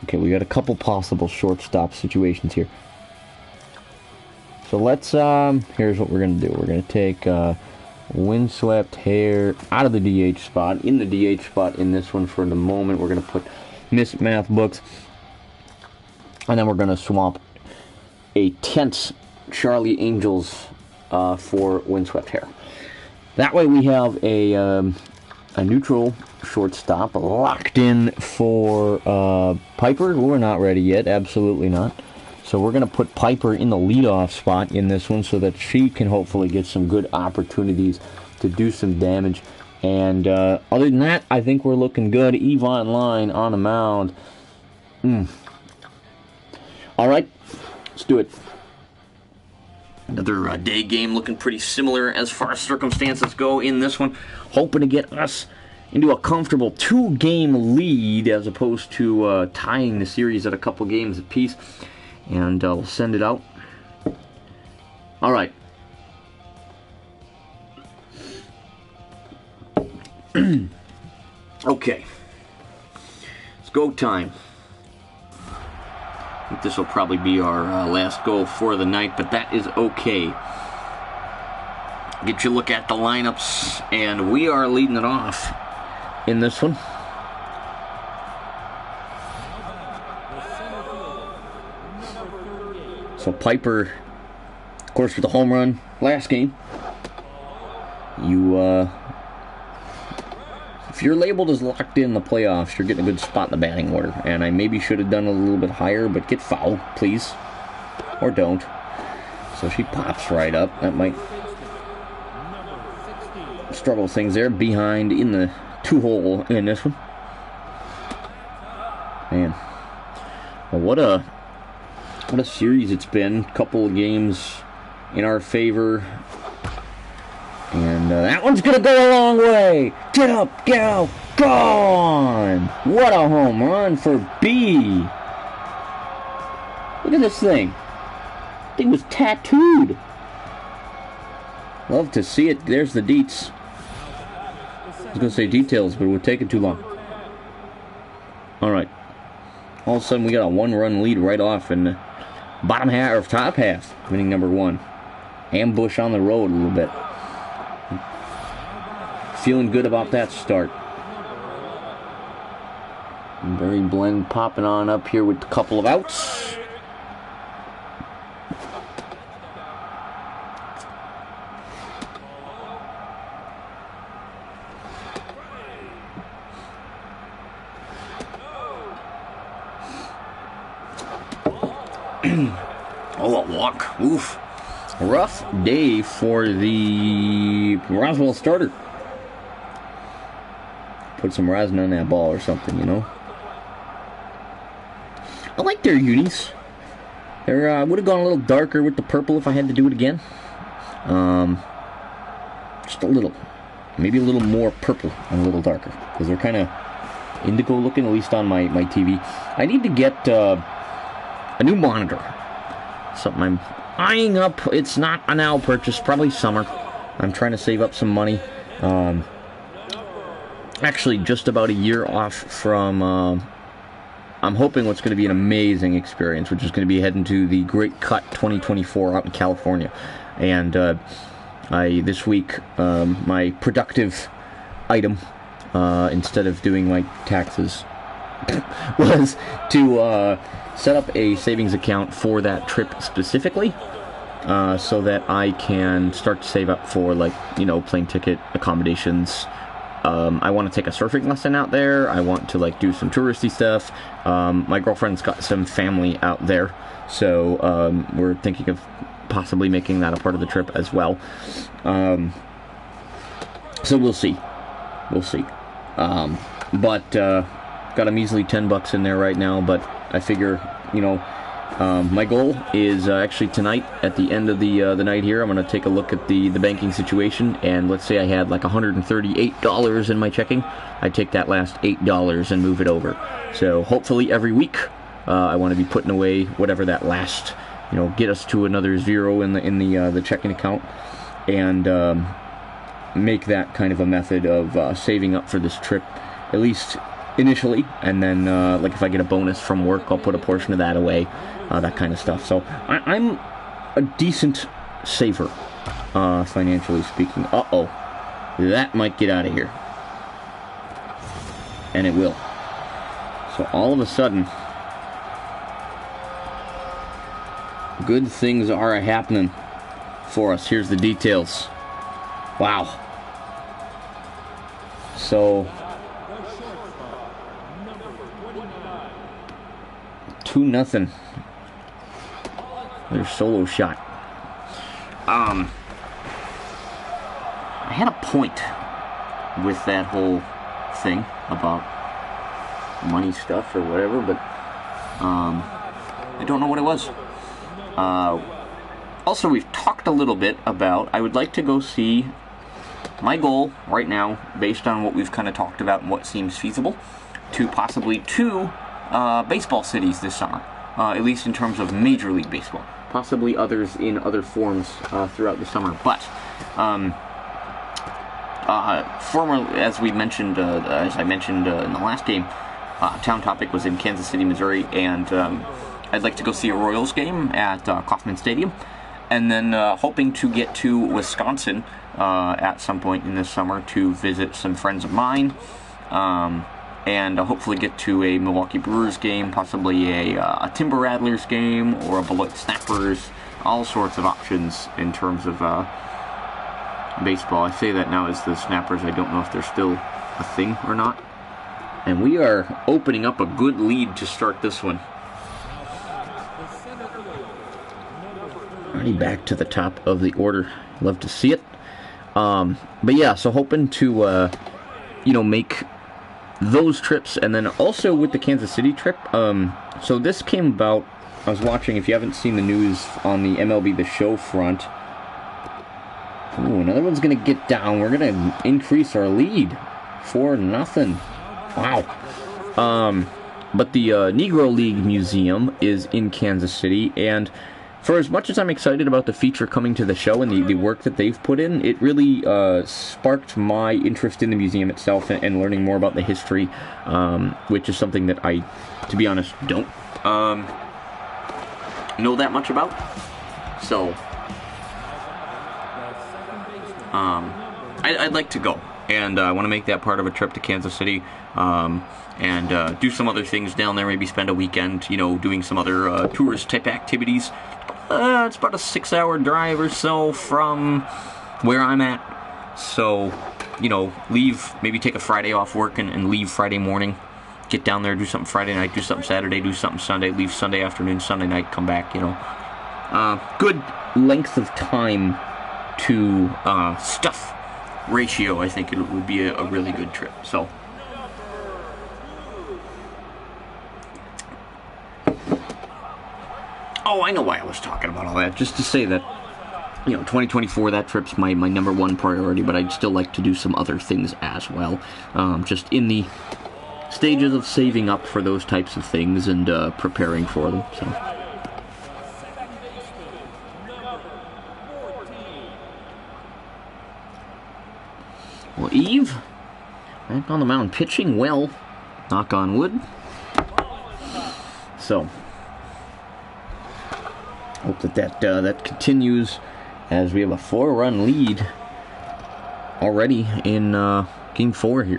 Okay, we got a couple possible shortstop situations here. So let's, here's what we're going to do. We're going to take Windswept Hair out of the DH spot. In the DH spot in this one for the moment, we're going to put Miss Math Books. And then we're going to swap a tense Charlie Angels for Windswept Hair. That way we have a neutral shortstop locked in for Piper. We're not ready yet, absolutely not. So we're going to put Piper in the leadoff spot in this one so that she can hopefully get some good opportunities to do some damage. And other than that, I think we're looking good. Yvonne Line on the mound. All right, let's do it. Another day game looking pretty similar as far as circumstances go in this one. Hoping to get us into a comfortable 2-game lead as opposed to tying the series at a couple games apiece. And we'll send it out. All right. Okay. It's go time. I think this will probably be our last go for the night, but that is okay. Get you a look at the lineups, and we are leading it off in this one. So Piper, of course, with the home run last game. If you're labeled as locked in the playoffs, you're getting a good spot in the batting order. And I maybe should have done a little bit higher, but get fouled, please. Or don't. So she pops right up. That might struggle things there. Behind in the 2-hole in this one. Man. Well, what a series it's been. Couple of games in our favor. And that one's going to go a long way. Get up, get out, gone. What a home run for B. Look at this thing. Thing was tattooed. Love to see it. There's the deets. I was going to say details, but it would take it too long. All right. All of a sudden, we got a 1-run lead right off in the bottom half, or top half, inning number 1. Ambush on the road a little bit. Feeling good about that start. Barry Blend popping on up here with a couple of outs. Oh, a walk. Oof. A rough day for the Roswell starter. Put some resin on that ball or something, you know. I like their unis. I would have gone a little darker with the purple if I had to do it again. Just a little. Maybe a little more purple and a little darker. Because they're kind of indigo looking, at least on my TV. I need to get a new monitor. Something I'm eyeing up. It's not a now purchase, probably summer. I'm trying to save up some money. Actually, just about a year off from, I'm hoping what's going to be an amazing experience, which is going to be heading to the Great Cut 2024 out in California. And this week, my productive item, instead of doing my taxes, was to set up a savings account for that trip specifically, so that I can start to save up for, like, you know, plane ticket, accommodations. I want to take a surfing lesson out there. I want to, like, do some touristy stuff. My girlfriend's got some family out there, so we're thinking of possibly making that a part of the trip as well. So we'll see. We'll see. But got a measly $10 in there right now, but I figure, you know, my goal is actually tonight, at the end of the night here, I'm going to take a look at the banking situation, and let's say I had like $138 in my checking. I'd take that last $8 and move it over. So hopefully every week, I want to be putting away whatever that last, you know, get us to another zero in the checking account, and make that kind of a method of saving up for this trip, at least initially, and then like if I get a bonus from work, I'll put a portion of that away, that kind of stuff. So I'm a decent saver, financially speaking. Uh-oh, that might get out of here, and it will. So all of a sudden, good things are happening for us. Here's the details. Wow. So 2-0. Their solo shot. I had a point with that whole thing about money stuff or whatever, but I don't know what it was. Also, we've talked a little bit about, I would like to go see, my goal right now, based on what we've kind of talked about and what seems feasible, to possibly 2 baseball cities this summer, at least in terms of Major League Baseball. Possibly others in other forms throughout the summer. But as I mentioned in the last game, Town Topic was in Kansas City, Missouri, and I'd like to go see a Royals game at Kauffman Stadium, and then hoping to get to Wisconsin at some point in this summer to visit some friends of mine. And hopefully get to a Milwaukee Brewers game, possibly a Timber Rattlers game, or a Beloit Snappers, all sorts of options in terms of baseball. I say that now as the Snappers, I don't know if they're still a thing or not. And we are opening up a good lead to start this one. Already back to the top of the order. Love to see it. But yeah, so hoping to, make those trips, and then also with the Kansas City trip. So this came about, I was watching, if you haven't seen the news on the MLB The Show front. Ooh, another one's going to get down. We're going to increase our lead 4-0. Wow. But the Negro League Museum is in Kansas City, and for as much as I'm excited about the feature coming to the show and the work that they've put in, it really sparked my interest in the museum itself and learning more about the history, which is something that I, to be honest, don't know that much about. So, I'd like to go, and I want to make that part of a trip to Kansas City, and do some other things down there, maybe spend a weekend, doing some other tourist-type activities. It's about a 6-hour drive or so from where I'm at, so, maybe take a Friday off work and leave Friday morning, get down there, do something Friday night, do something Saturday, do something Sunday, leave Sunday afternoon, Sunday night, come back, good length of time to stuff ratio. I think it would be a really good trip. So, I know why I was talking about all that. Just to say that, 2024, that trip's my number one priority, but I'd still like to do some other things as well. Just in the stages of saving up for those types of things and preparing for them. So. Well, Eve, back on the mound, pitching well, knock on wood. So, hope that continues as we have a 4-run lead already in Game 4 here.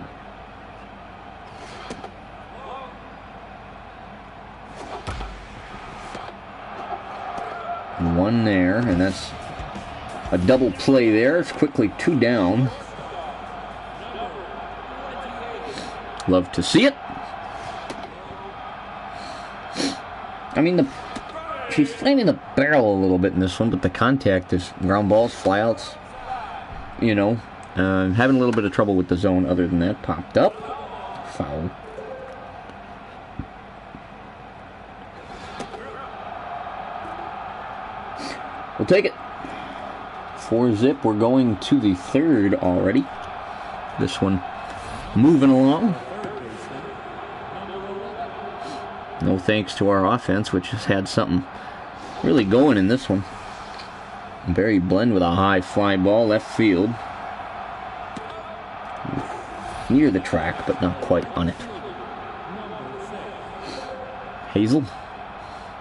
One there, and that's a double play there. It's quickly 2 down. Love to see it. I mean, she's finding the barrel a little bit in this one, but the contact is ground balls, flyouts. Having a little bit of trouble with the zone. Other than that, popped up, foul. We'll take it. 4-zip. We're going to the 3rd already. This one moving along. No thanks to our offense, which has had something really going in this one. Barry Blend with a high fly ball, left field. Near the track, but not quite on it. Hazel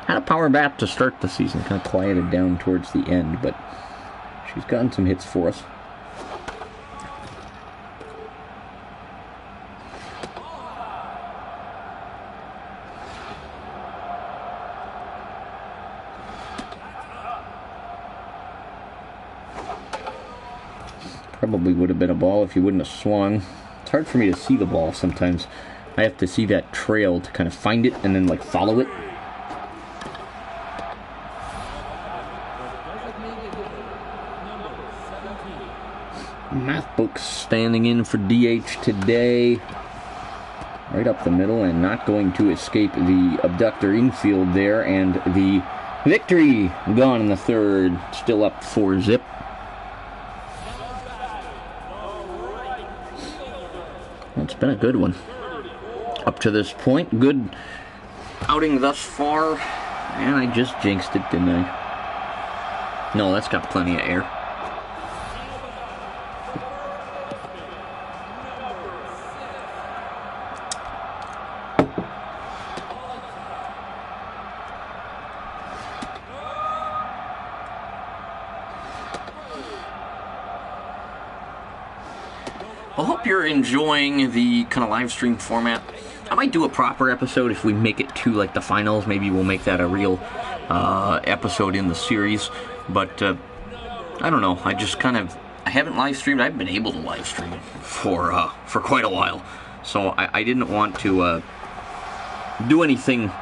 had a power bat to start the season, kind of quieted down towards the end, but she's gotten some hits for us. Probably would have been a ball if he wouldn't have swung. It's hard for me to see the ball sometimes. I have to see that trail to kind of find it and then follow it. Math books standing in for DH today. Right up the middle and not going to escape the abductor infield there, and the victory gone in the 3rd. Still up 4-zip. It's been a good one up to this point. Good outing thus far. And I just jinxed it, didn't I? No, that's got plenty of air. I hope you're enjoying the kind of live stream format. I might do a proper episode if we make it to the finals. Maybe we'll make that a real episode in the series. But I don't know. I haven't live streamed. I haven't been able to live stream for quite a while. So I didn't want to do anything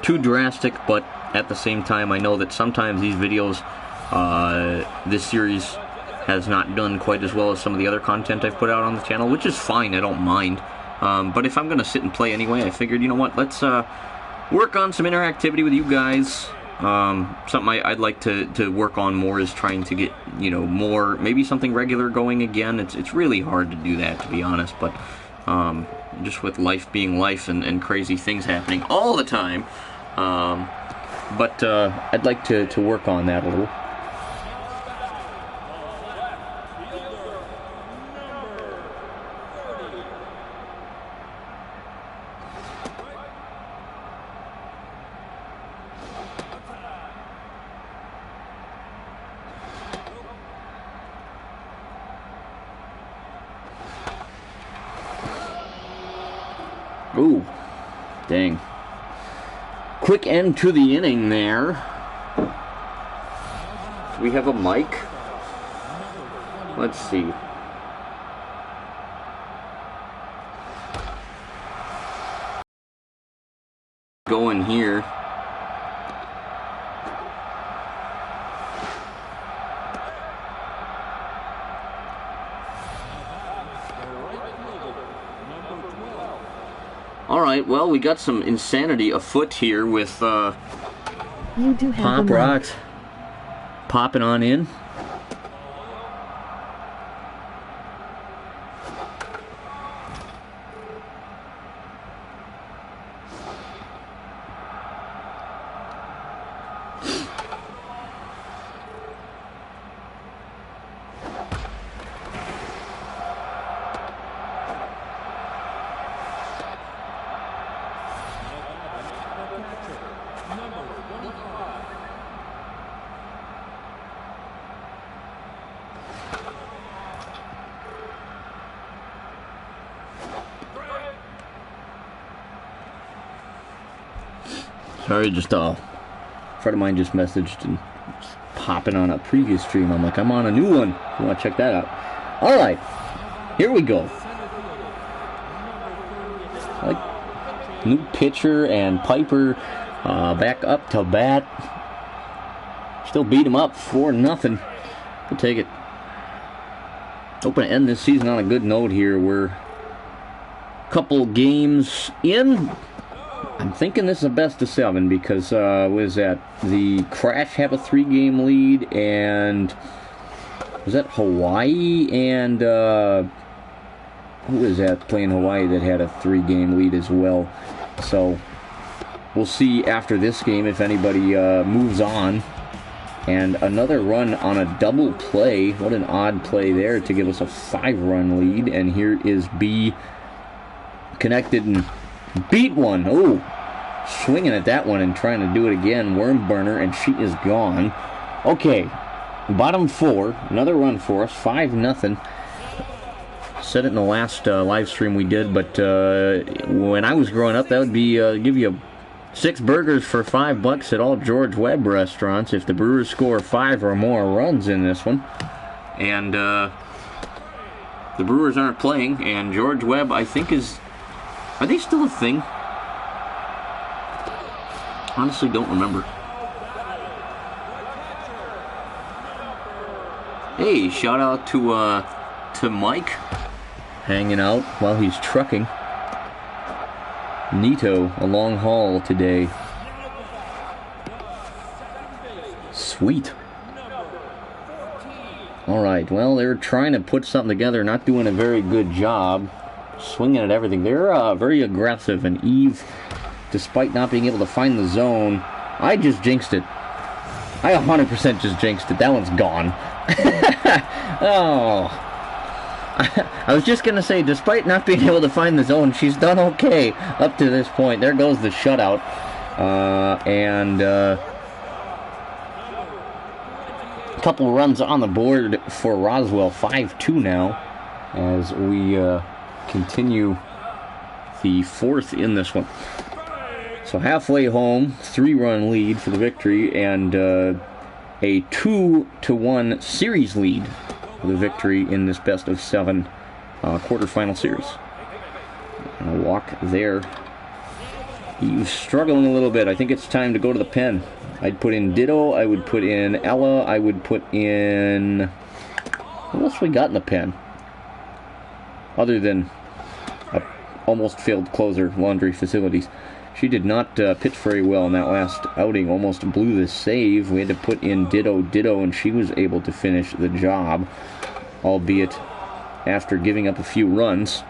too drastic. But at the same time, I know that sometimes these videos, this series, has not done quite as well as some of the other content I've put out on the channel, which is fine, I don't mind. But if I'm going to sit and play anyway, I figured, let's work on some interactivity with you guys. Something I'd like to work on more is trying to get, more, maybe something regular going again. It's really hard to do that, to be honest, but just with life being life and crazy things happening all the time, but I'd like to work on that a little. Ooh, dang. Quick end to the inning there. Do we have a mic? Let's see. Going here. Alright, well, we got some insanity afoot here with you do have Pop Rocks popping on in. Sorry, just a friend of mine just messaged and popping on a previous stream. I'm like, I'm on a new one. If you want to check that out. All right, here we go. Like new pitcher and Piper back up to bat. Still beat him up 4-0. We'll take it. Hoping to end this season on a good note here. We're a couple games in. I'm thinking this is a best of 7 because, was that the Crash have a 3-game lead, and was that Hawaii and, who was that playing Hawaii that had a 3-game lead as well? So, we'll see after this game if anybody moves on. And another run on a double play. What an odd play there to give us a 5-run lead. And here is B connected and beat one. Oh, swinging at that one and trying to do it again. Worm burner, and she is gone. Okay, bottom 4. Another run for us. 5-0. Said it in the last live stream we did, but when I was growing up, that would be give you 6 burgers for $5 at all George Webb restaurants if the Brewers score 5 or more runs in this one. And the Brewers aren't playing, and George Webb, I think, is... Are they still a thing? Honestly, don't remember. Hey, shout out to Mike, hanging out while he's trucking. Neato, a long haul today. Sweet. Alright, well, they're trying to put something together, not doing a very good job. Swinging at everything. They're very aggressive, and Eve, despite not being able to find the zone, I just jinxed it. I 100% just jinxed it. That one's gone. Oh. I was just going to say, despite not being able to find the zone, she's done okay up to this point. There goes the shutout. And a couple runs on the board for Roswell. 5-2 now as we continue the 4th in this one. So halfway home, 3-run lead for the victory, and a 2-1 series lead for the victory in this best of 7 quarterfinal series. And a walk there. He's struggling a little bit. I think it's time to go to the pen. I'd put in Ditto, I would put in Ella, I would put in... What else we got in the pen? Other than a almost failed closer, Laundry Facilities. She did not pitch very well in that last outing. Almost blew the save. We had to put in Ditto, and she was able to finish the job, albeit after giving up a few runs.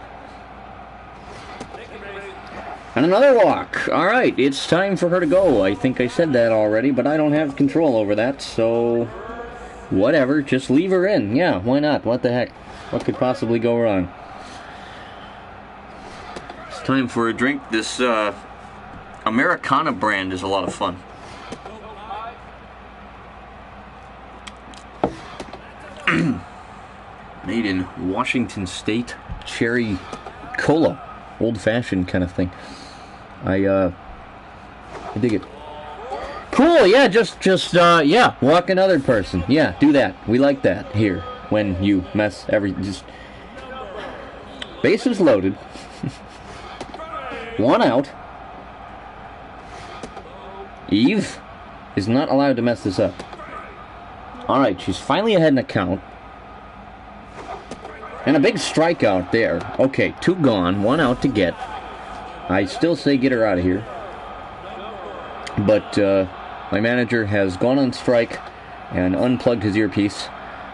And another walk. All right, it's time for her to go. I think I said that already, but I don't have control over that, so whatever. Just leave her in. Yeah, why not? What the heck? What could possibly go wrong? It's time for a drink. This Americana brand is a lot of fun. Made in Washington State. Cherry cola. Old-fashioned kind of thing. I dig it. Cool, yeah, yeah, walk another person. Yeah, do that. We like that here. When you mess just... Bases loaded. One out. Eve is not allowed to mess this up. Alright, she's finally ahead in a count. And a big strikeout there. Okay, 2 gone, 1 out to get. I still say get her out of here. But my manager has gone on strike and unplugged his earpiece,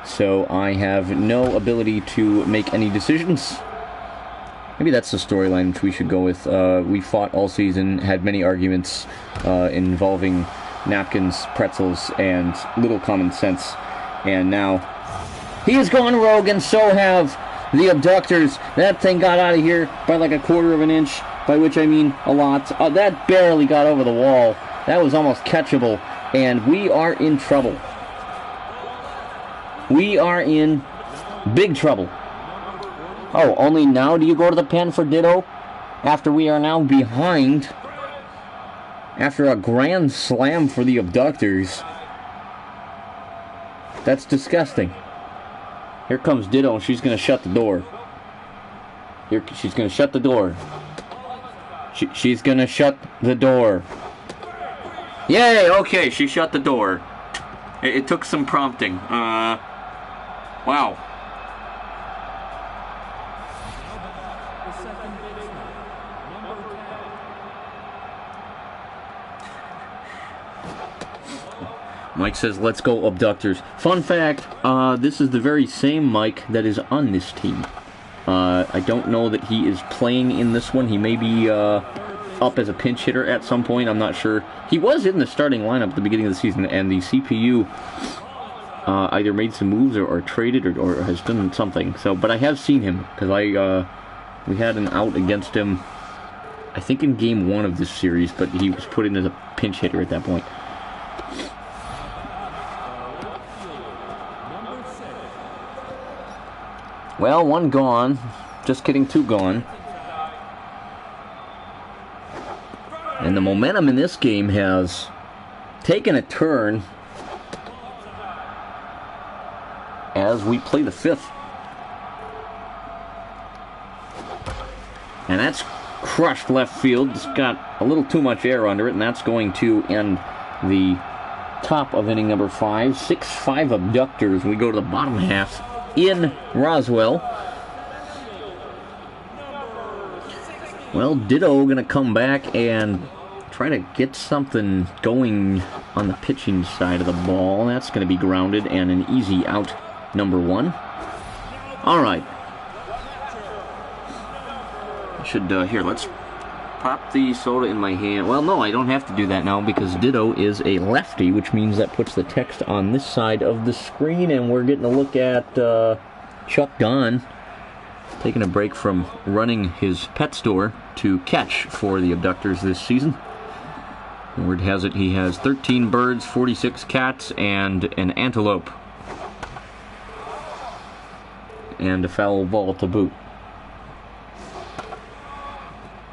so I have no ability to make any decisions. Maybe that's the storyline which we should go with. We fought all season, had many arguments involving napkins, pretzels, and little common sense. And now he has gone rogue, and so have the abductors. That thing got out of here by like a quarter of an inch, by which I mean a lot. That barely got over the wall. That was almost catchable, and we are in trouble. We are in big trouble. Oh, only now do you go to the pen for Ditto? After we are now behind, after a grand slam for the abductors. That's disgusting. Here comes Ditto, and she's going to shut the door. She's going to shut the door. She's going to shut the door. Yay, okay, she shut the door. It took some prompting. Wow. Mike says, let's go abductors. Fun fact, this is the very same Mike that is on this team. I don't know that he is playing in this one. He may be up as a pinch hitter at some point. I'm not sure. He was in the starting lineup at the beginning of the season, and the CPU either made some moves or traded or has done something. So, but I have seen him, because we had an out against him, I think in game 1 of this series, but he was put in as a pinch hitter at that point. Well, 1 gone. Just kidding, 2 gone. And the momentum in this game has taken a turn as we play the 5th. And that's crushed left field. It's got a little too much air under it, and that's going to end the top of inning number 5. 6-5 abductors. We go to the bottom half in Roswell. Well, Ditto going to come back and try to get something going on the pitching side of the ball. That's going to be grounded and an easy out, number 1. All right. Here, let's pop the soda in my hand. Well, no, I don't have to do that now because Ditto is a lefty, which means that puts the text on this side of the screen, and we're getting a look at Chuck Don taking a break from running his pet store to catch for the abductors this season. Word has it he has 13 birds, 46 cats, and an antelope. And a foul ball to boot.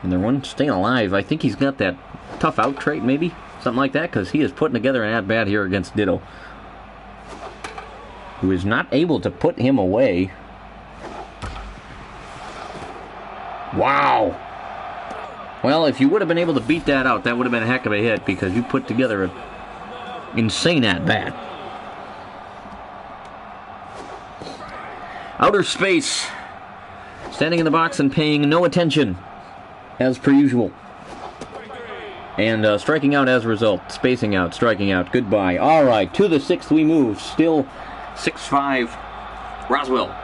And they're one staying alive. I think he's got that tough out trait, maybe? Something like that, because he is putting together an at-bat here against Ditto, who is not able to put him away. Wow! Well, if you would have been able to beat that out, that would have been a heck of a hit, because you put together an insane at-bat. Outer space. Standing in the box and paying no attention, as per usual. And striking out as a result. Spacing out, striking out. Goodbye. All right, to the 6th we move. Still 6-5 Roswell.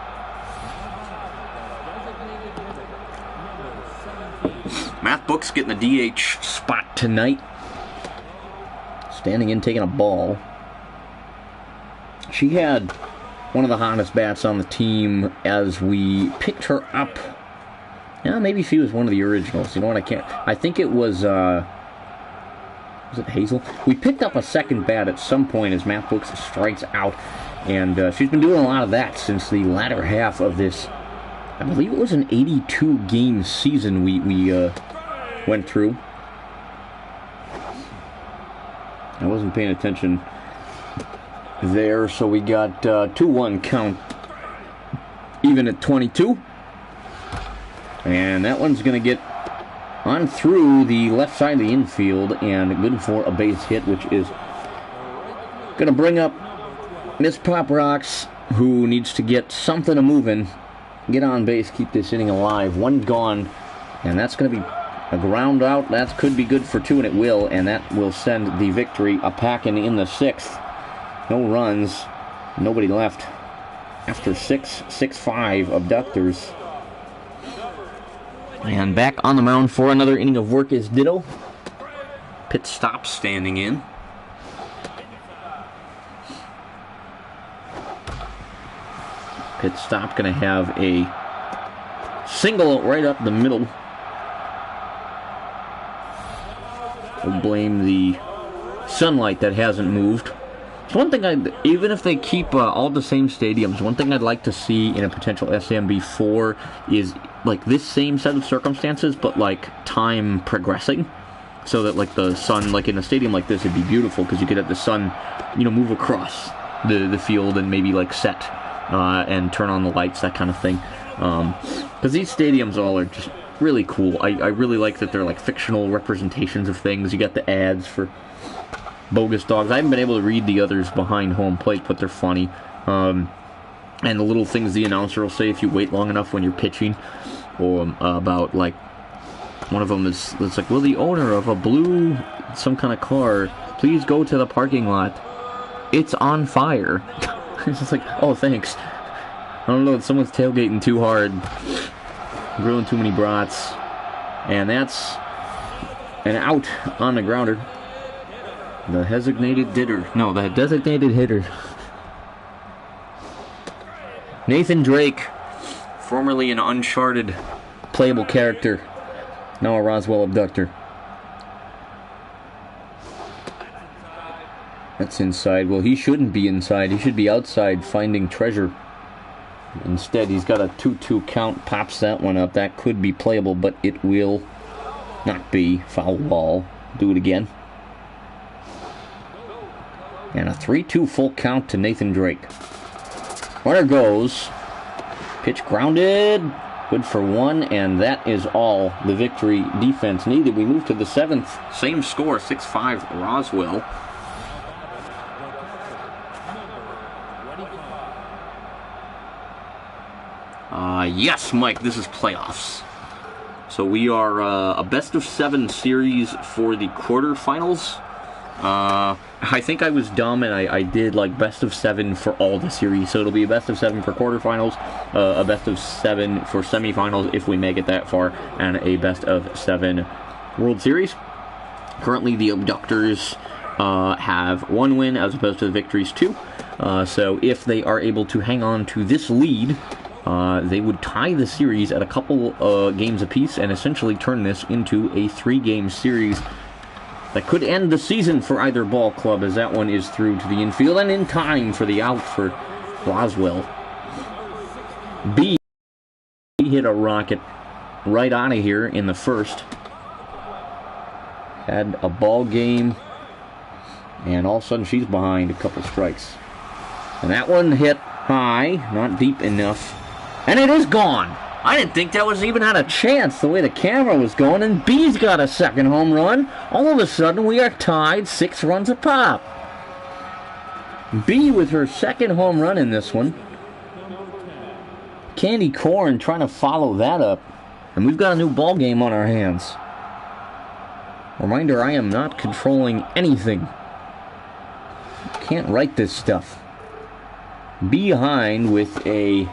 Math Book's getting the DH spot tonight. Standing in, taking a ball. She had one of the hottest bats on the team as we picked her up. Yeah, maybe she was one of the originals. You know what, I think it was it Hazel? We picked up a second bat at some point as Math Books strikes out. And she's been doing a lot of that since the latter half of this. I believe it was an 82-game season we went through. I wasn't paying attention there, so we got 2-1 count, even at 22. And that one's going to get on through the left side of the infield and good for a base hit, which is going to bring up Miss Pop Rocks, who needs to get something a-moving, get on base, keep this inning alive. One gone, and that's going to be a ground out. That could be good for 2, and it will, and that will send the victory a-packing in the 6th. No runs, nobody left after 6-5 abductors. And back on the mound for another inning of work is Ditto. Pit stop standing in. Pit stop going to have a single right up the middle. We'll blame the sunlight that hasn't moved. It's one thing even if they keep all the same stadiums, one thing I'd like to see in a potential SMB4 is like this same set of circumstances, but like time progressing, so that like the sun, like in a stadium like this, it'd be beautiful because you could have the sun, move across the field and maybe like set and turn on the lights, that kind of thing. Because these stadiums all are just really cool. I really like that they're like fictional representations of things. You got the ads for Bogus Dogs. I haven't been able to read the others behind home plate, but they're funny. And the little things the announcer will say if you wait long enough when you're pitching, or about like one of them is, it's like, will the owner of a blue some kind of car please go to the parking lot? It's on fire. It's just like, oh, thanks. I don't know, someone's tailgating too hard, grilling too many brats, and that's an out on the grounder. The designated hitter. Nathan Drake, formerly an Uncharted playable character, now a Roswell abductor. That's inside. Well, he shouldn't be inside. He should be outside finding treasure. Instead, he's got a 2-2 count, pops that one up. That could be playable, but it will not be. Foul ball. Do it again. And a 3-2 full count to Nathan Drake. Runner goes. Pitch grounded. Good for 1, and that is all the victory defense needed. We move to the 7th. Same score, 6-5 Roswell. Yes, Mike, this is playoffs. So we are a best-of-7 series for the quarterfinals. I think I was dumb and I did like best-of-7 for all the series. So it'll be a best-of-7 for quarterfinals, a best-of-7 for semifinals if we make it that far, and a best-of-7 World Series. Currently, the Abductors have 1 win as opposed to the Victories 2. So if they are able to hang on to this lead, they would tie the series at a couple games apiece and essentially turn this into a 3-game series that could end the season for either ball club, as that one is through to the infield and in time for the out for Roswell. B hit a rocket right out of here in the first. Had a ball game, and all of a sudden she's behind a couple strikes. And that one hit high, not deep enough. And it is gone. I didn't think that was even had a chance the way the camera was going, and B's got a second home run. All of a sudden, we are tied 6 runs apart. B with her second home run in this one. Candy Corn trying to follow that up. And we've got a new ball game on our hands. Reminder, I am not controlling anything. Can't write this stuff. Behind with a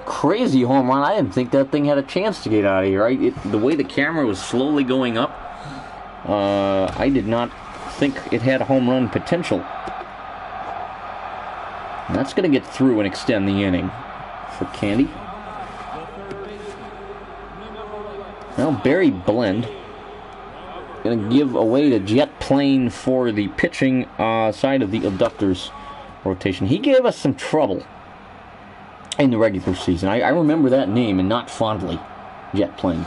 crazy home run. I didn't think that thing had a chance to get out of here. The way the camera was slowly going up, I did not think it had home run potential. And that's going to get through and extend the inning for Candy. Now Barry Blend going to give away to Jet Plane for the pitching side of the Abductors rotation. He gave us some trouble in the regular season. I remember that name, and not fondly. Jet Plane.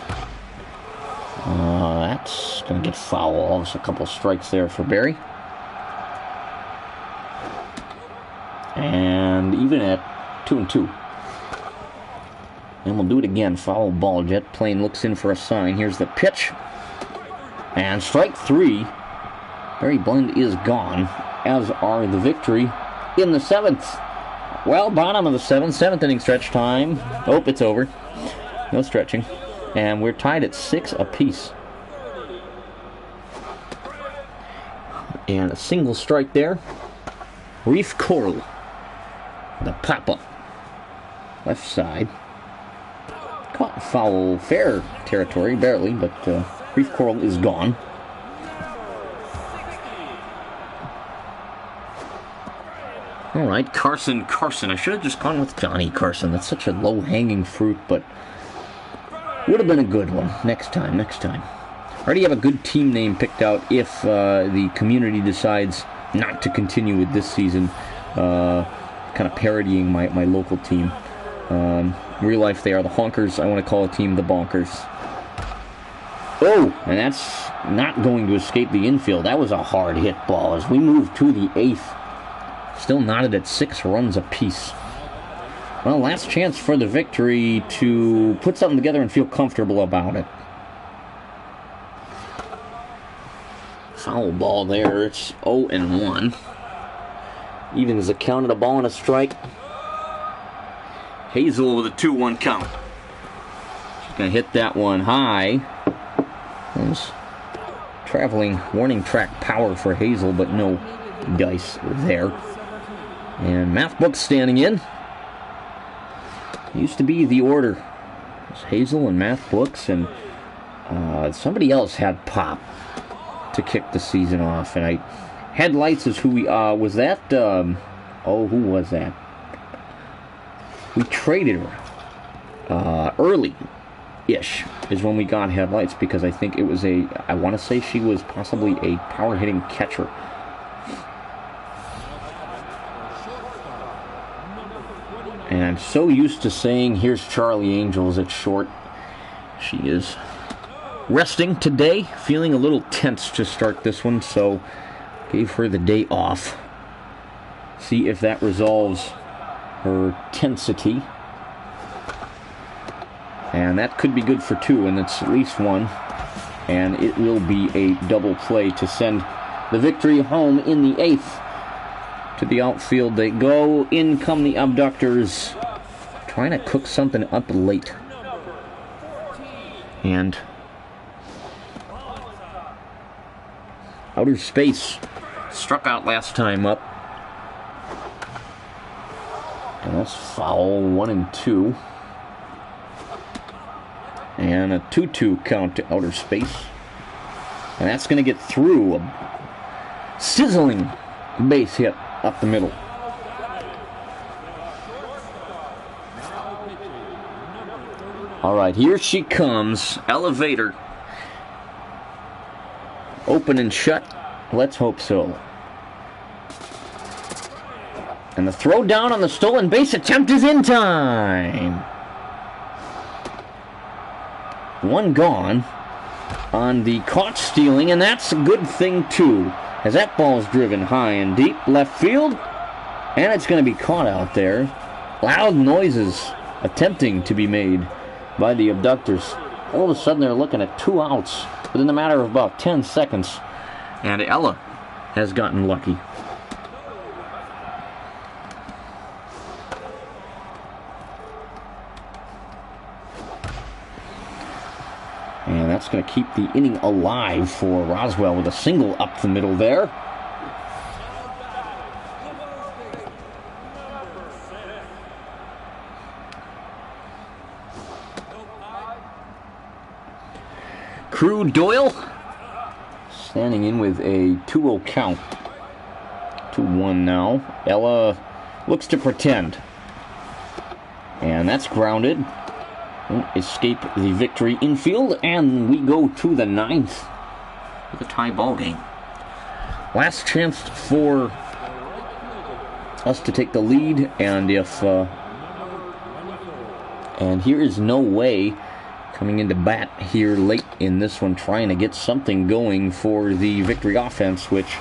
That's going to get foul. Just a couple of strikes there for Barry. And even at 2-2. And we'll do it again. Foul ball. Jet Plane looks in for a sign. Here's the pitch. And strike 3. Barry Blend is gone, as are the Victory in the 7th. Well, bottom of the 7th inning stretch time. Oh, it's over. No stretching. And we're tied at 6 apiece. And a single strike there. Reef Coral. The pop-up. Left side. Caught foul, fair territory, barely, but Reef Coral is gone. All right, Carson. I should have just gone with Johnny Carson. That's such a low-hanging fruit, but would have been a good one. Next time. I already have a good team name picked out if the community decides not to continue with this season, kind of parodying my local team. In real life, they are the Honkers. I want to call a team the Bonkers. Oh, and that's not going to escape the infield. That was a hard hit ball as we move to the 8th. Still knotted at 6 runs apiece. Well, last chance for the Victory to put something together and feel comfortable about it. Foul ball there. It's 0-1. Even as a count at a ball and a strike. Hazel with a 2-1 count. She's going to hit that one high. There's traveling warning track power for Hazel, but no dice there. And Math Books standing in. Used to be the order. It was Hazel and Math Books, and somebody else had Pop to kick the season off. And Headlights is who we was that. Who was that? We traded her early-ish is when we got Headlights, because I think it was I want to say she was possibly a power-hitting catcher. And I'm so used to saying, here's Charlie Angels at short. She is resting today, feeling a little tense to start this one, so gave her the day off. See if that resolves her tensity. And that could be good for 2, and it's at least 1. And it will be a double play to send the Victory home in the 8th. To the outfield they go. In come the Abductors, trying to cook something up late. And outer space struck out last time up. And that's foul. 1-2. And a 2-2 count to outer space. And that's going to get through. A sizzling base hit up the middle. All right, here she comes. Elevator. Open and shut. Let's hope so. And the throw down on the stolen base attempt is in time. One gone on the caught stealing, and that's a good thing too, as that ball's driven high and deep left field, and it's going to be caught out there. Loud noises attempting to be made by the Abductors. All of a sudden they're looking at 2 outs within a matter of about 10 seconds, and Ella has gotten lucky. And that's going to keep the inning alive for Roswell with a single up the middle there. Crew Doyle standing in with a 2-0 count. 2-1 now. Ella looks to pretend. And that's grounded. Escape the victory infield, and we go to the 9th with a tie ball game. Last chance for us to take the lead, and and here is No Way coming into bat here late in this one, trying to get something going for the victory offense, which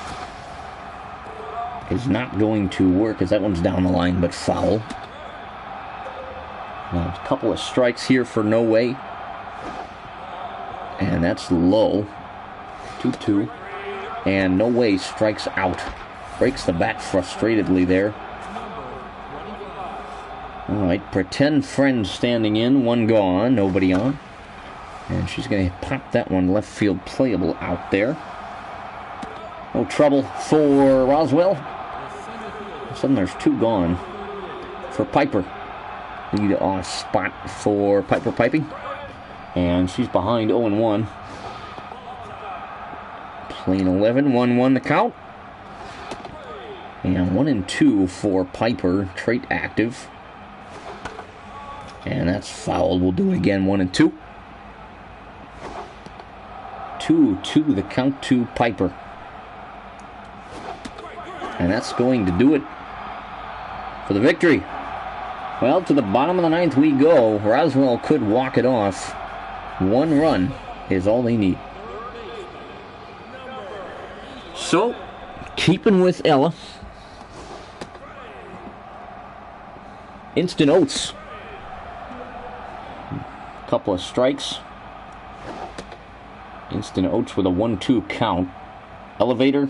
is not going to work as that one's down the line, but foul. Now, a couple of strikes here for No Way. And that's low. 2-2. And No Way strikes out. Breaks the bat frustratedly there. Alright, Pretend Friend standing in. One gone, nobody on. And she's going to pop that one left field playable out there. No trouble for Roswell. All of a sudden there's 2 gone for Piper. Lead off spot for Piper piping. And she's behind 0-1. Playing 11, 1-1 the count. And 1-2 for Piper, trait active. And that's fouled. We'll do it again, 1-2. 2-2 the count to Piper. And that's going to do it for the victory. Well, to the bottom of the 9th we go. Roswell could walk it off. 1 run is all they need. So, keeping with Ella. Instant Oats. Couple of strikes. Instant Oats with a 1-2 count. Elevator.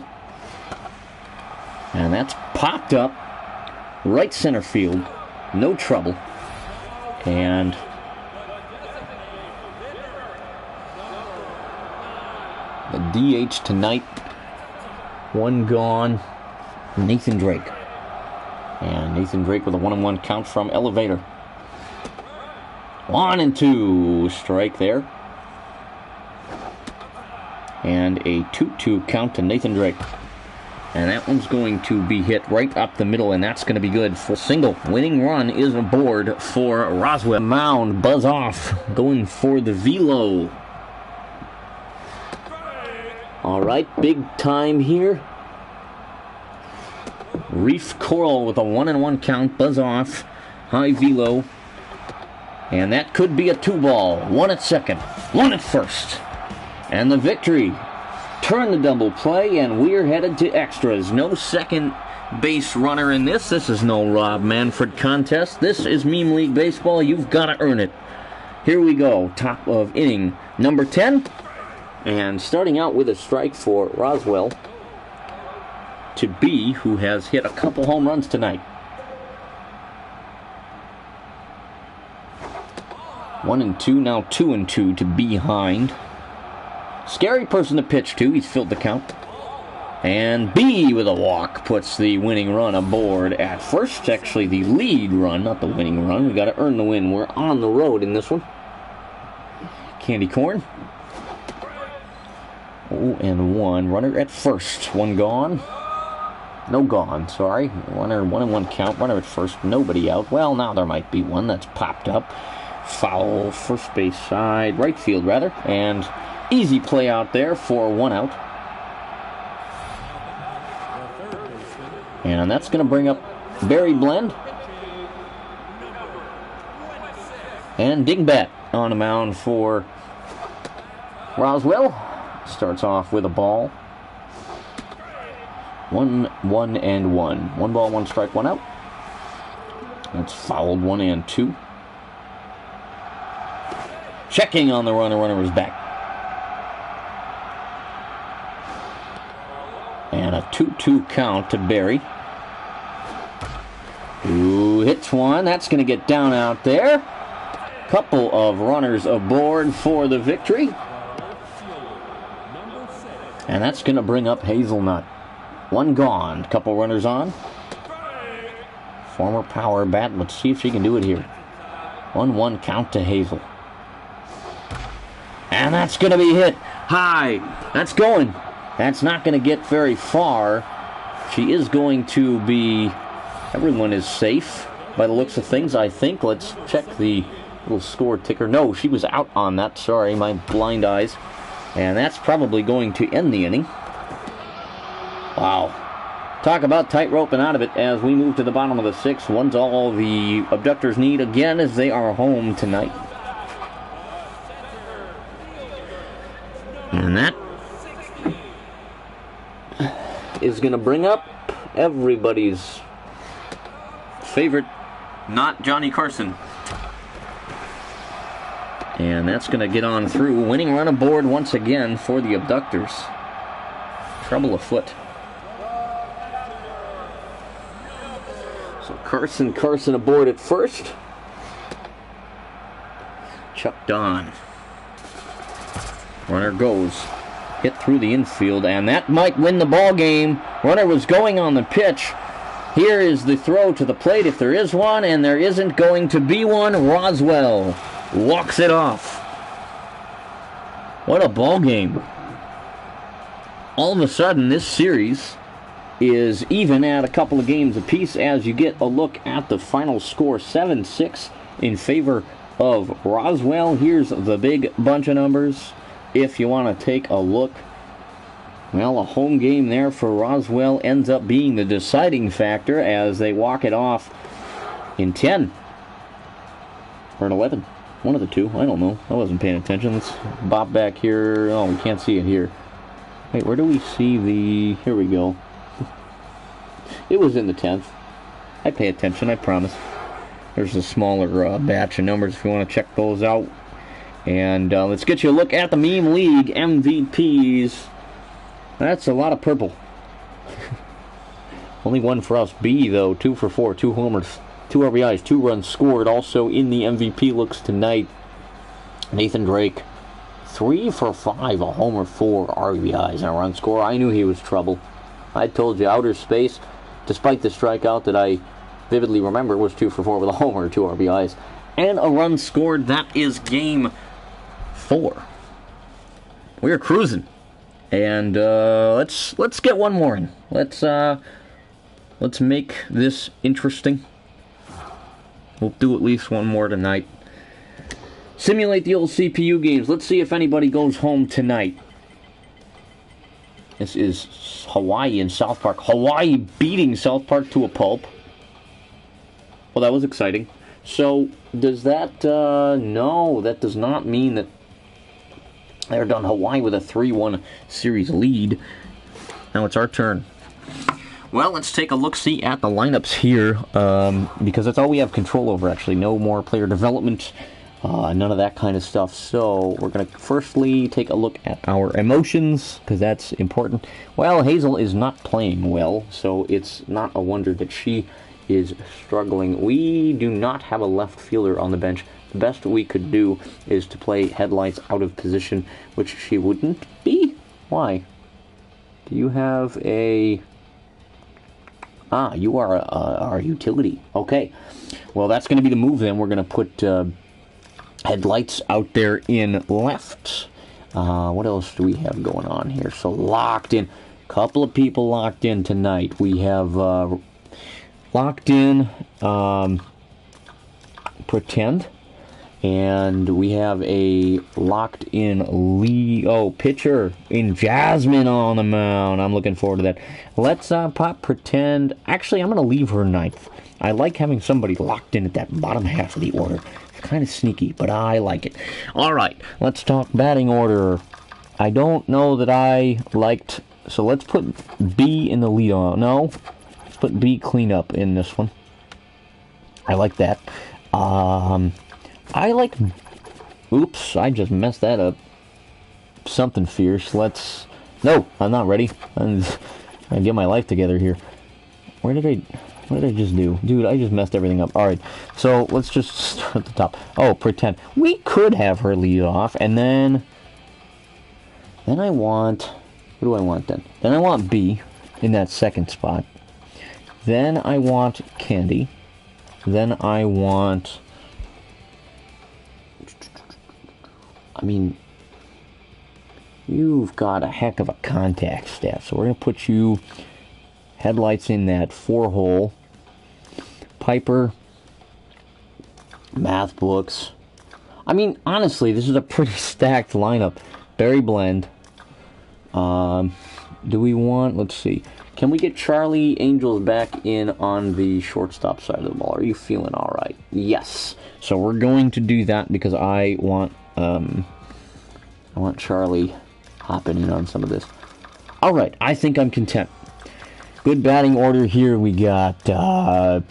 And that's popped up. Right center field. No trouble. And the DH tonight. 1 gone. Nathan Drake. And Nathan Drake with a 1-1 count from Elevator. 1-2 strike there. And a 2-2 count to Nathan Drake. And that one's going to be hit right up the middle, and that's going to be good for single. Winning run is aboard for Roswell. Mound, buzz off, going for the velo. All right, big time here. Reef Coral with a 1-1 count, buzz off, high velo. And that could be a 2-ball. 1 at second, 1 at first. And the victory. Turn the double play, and we're headed to extras. No second base runner in this. This is no Rob Manfred contest. This is Meme League Baseball. You've got to earn it. Here we go. Top of inning number 10. And starting out with a strike for Roswell to B, who has hit a couple home runs tonight. 1-2, now 2-2 to behind. Scary person to pitch to. He's filled the count. And B with a walk puts the winning run aboard at first. Actually, the lead run, not the winning run. We got to earn the win. We're on the road in this one. Candy corn. 0-1. Runner at first. 1 gone. No gone, sorry. 1-1 count. Runner at first. Nobody out. Well, now there might be one that's popped up. Foul. First base side. Right field, rather. And easy play out there for 1 out. And that's going to bring up Barry Blend. And Dingbat on the mound for Roswell. Starts off with a ball. 1-1-1. 1 ball, 1 strike, 1 out. That's fouled. 1-2. Checking on the runner. Runner was back. And a 2-2 count to Barry. Who hits one. That's going to get down out there. Couple of runners aboard for the victory. And that's going to bring up Hazelnut. 1 gone. Couple runners on. Former power bat. Let's see if she can do it here. 1-1 count to Hazel. And that's going to be hit high. That's going. That's not going to get very far. She is going to be... Everyone is safe by the looks of things, I think. Let's check the little score ticker. No, she was out on that. Sorry, my blind eyes. And that's probably going to end the inning. Wow. Talk about tightrope and out of it as we move to the bottom of the sixth. One's all the abductors need again as they are home tonight. And that is going to bring up everybody's favorite, not Johnny Carson. And that's going to get on through. Winning run aboard once again for the abductors. Trouble afoot. So Carson aboard at first. Chuck Don. Runner goes. Hit through the infield, and that might win the ball game. Runner was going on the pitch. Here is the throw to the plate if there is one, and there isn't going to be one. Roswell walks it off. What a ball game. All of a sudden, this series is even at a couple of games apiece as you get a look at the final score. 7-6 in favor of Roswell. Here's the big bunch of numbers. If you want to take a look, well, a home game there for Roswell ends up being the deciding factor as they walk it off in 10 or an 11. One of the two. I don't know. I wasn't paying attention. Let's bop back here. Oh, we can't see it here. Wait, where do we see the... Here we go. It was in the 10th. I pay attention, I promise. There's a smaller batch of numbers if you want to check those out. And let's get you a look at the Meme League MVPs. That's a lot of purple. Only one for us. B, though, 2 for 4, 2 homers, 2 RBIs, 2 runs scored. Also in the MVP looks tonight, Nathan Drake, 3 for 5, a homer, 4 RBIs, and a run score. I knew he was trouble. I told you, outer space, despite the strikeout that I vividly remember, was 2 for 4 with a homer, 2 RBIs, and a run scored. That is game 4. We're cruising, and let's get one more in. Let's make this interesting. We'll do at least one more tonight. Simulate the old CPU games. Let's see if anybody goes home tonight. This is Hawaii and South Park. Hawaii beating South Park to a pulp. Well, that was exciting. So, does that, no, that does not mean that they're done. Hawaii with a 3-1 series lead. Now it's our turn. Well, let's take a look-see at the lineups here, because that's all we have control over, actually. No more player development, none of that kind of stuff. So, we're going to firstly take a look at our emotions, because that's important. Well, Hazel is not playing well, so it's not a wonder that she is struggling. We do not have a left fielder on the bench. The best we could do is to play Headlights out of position, which she wouldn't be. Why? Do you have a... Ah, you are our utility. Okay. Well, that's going to be the move then. We're going to put Headlights out there in left. What else do we have going on here? So, locked in. Couple of people locked in tonight. We have locked in Pretend. And we have a locked in pitcher in Jasmine on the mound. I'm looking forward to that. Let's pop Pretend. Actually, I'm going to leave her ninth. I like having somebody locked in at that bottom half of the order. It's kind of sneaky, but I like it. All right, let's talk batting order. I don't know that I liked... So let's put B in the lead on. No, let's put B cleanup in this one. I like that. I like... Oops, I just messed that up. Something fierce. Let's... No, I'm not ready. I'm gonna get my life together here. What did I just do? Dude, I just messed everything up. Alright, so let's just start at the top. Oh, Pretend. We could have her lead off, and then I want... What do I want then? Then I want B in that second spot. Then I want Candy. Then I want... You've got a heck of a contact stat, so we're going to put you headlights in that 4-hole. Piper, math books. I mean, honestly, this is a pretty stacked lineup. Berry blend. Do we want, let's see, can we get Charlie Angels back in on the shortstop side of the ball? Are you feeling all right? Yes. So we're going to do that because I want Charlie hopping in on some of this. All right, I think I'm content. Good batting order here. We got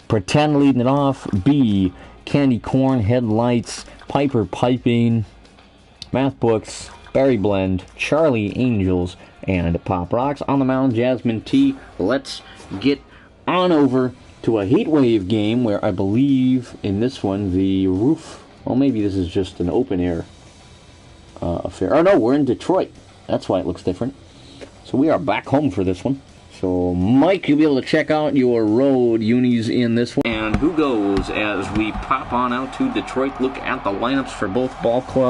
Pretend leading it off. B, Candy Corn, Headlights, Piper Piping, Math Books, Berry Blend, Charlie Angels, and Pop Rocks. On the mound, Jasmine T. Let's get on over to a heat wave game where I believe in this one the roof, well, maybe this is just an open air affair. Oh no, we're in Detroit. That's why it looks different. So we are back home for this one. So Mike, you'll be able to check out your road unis in this one. And who goes as we pop on out to Detroit, look at the lineups for both ball clubs.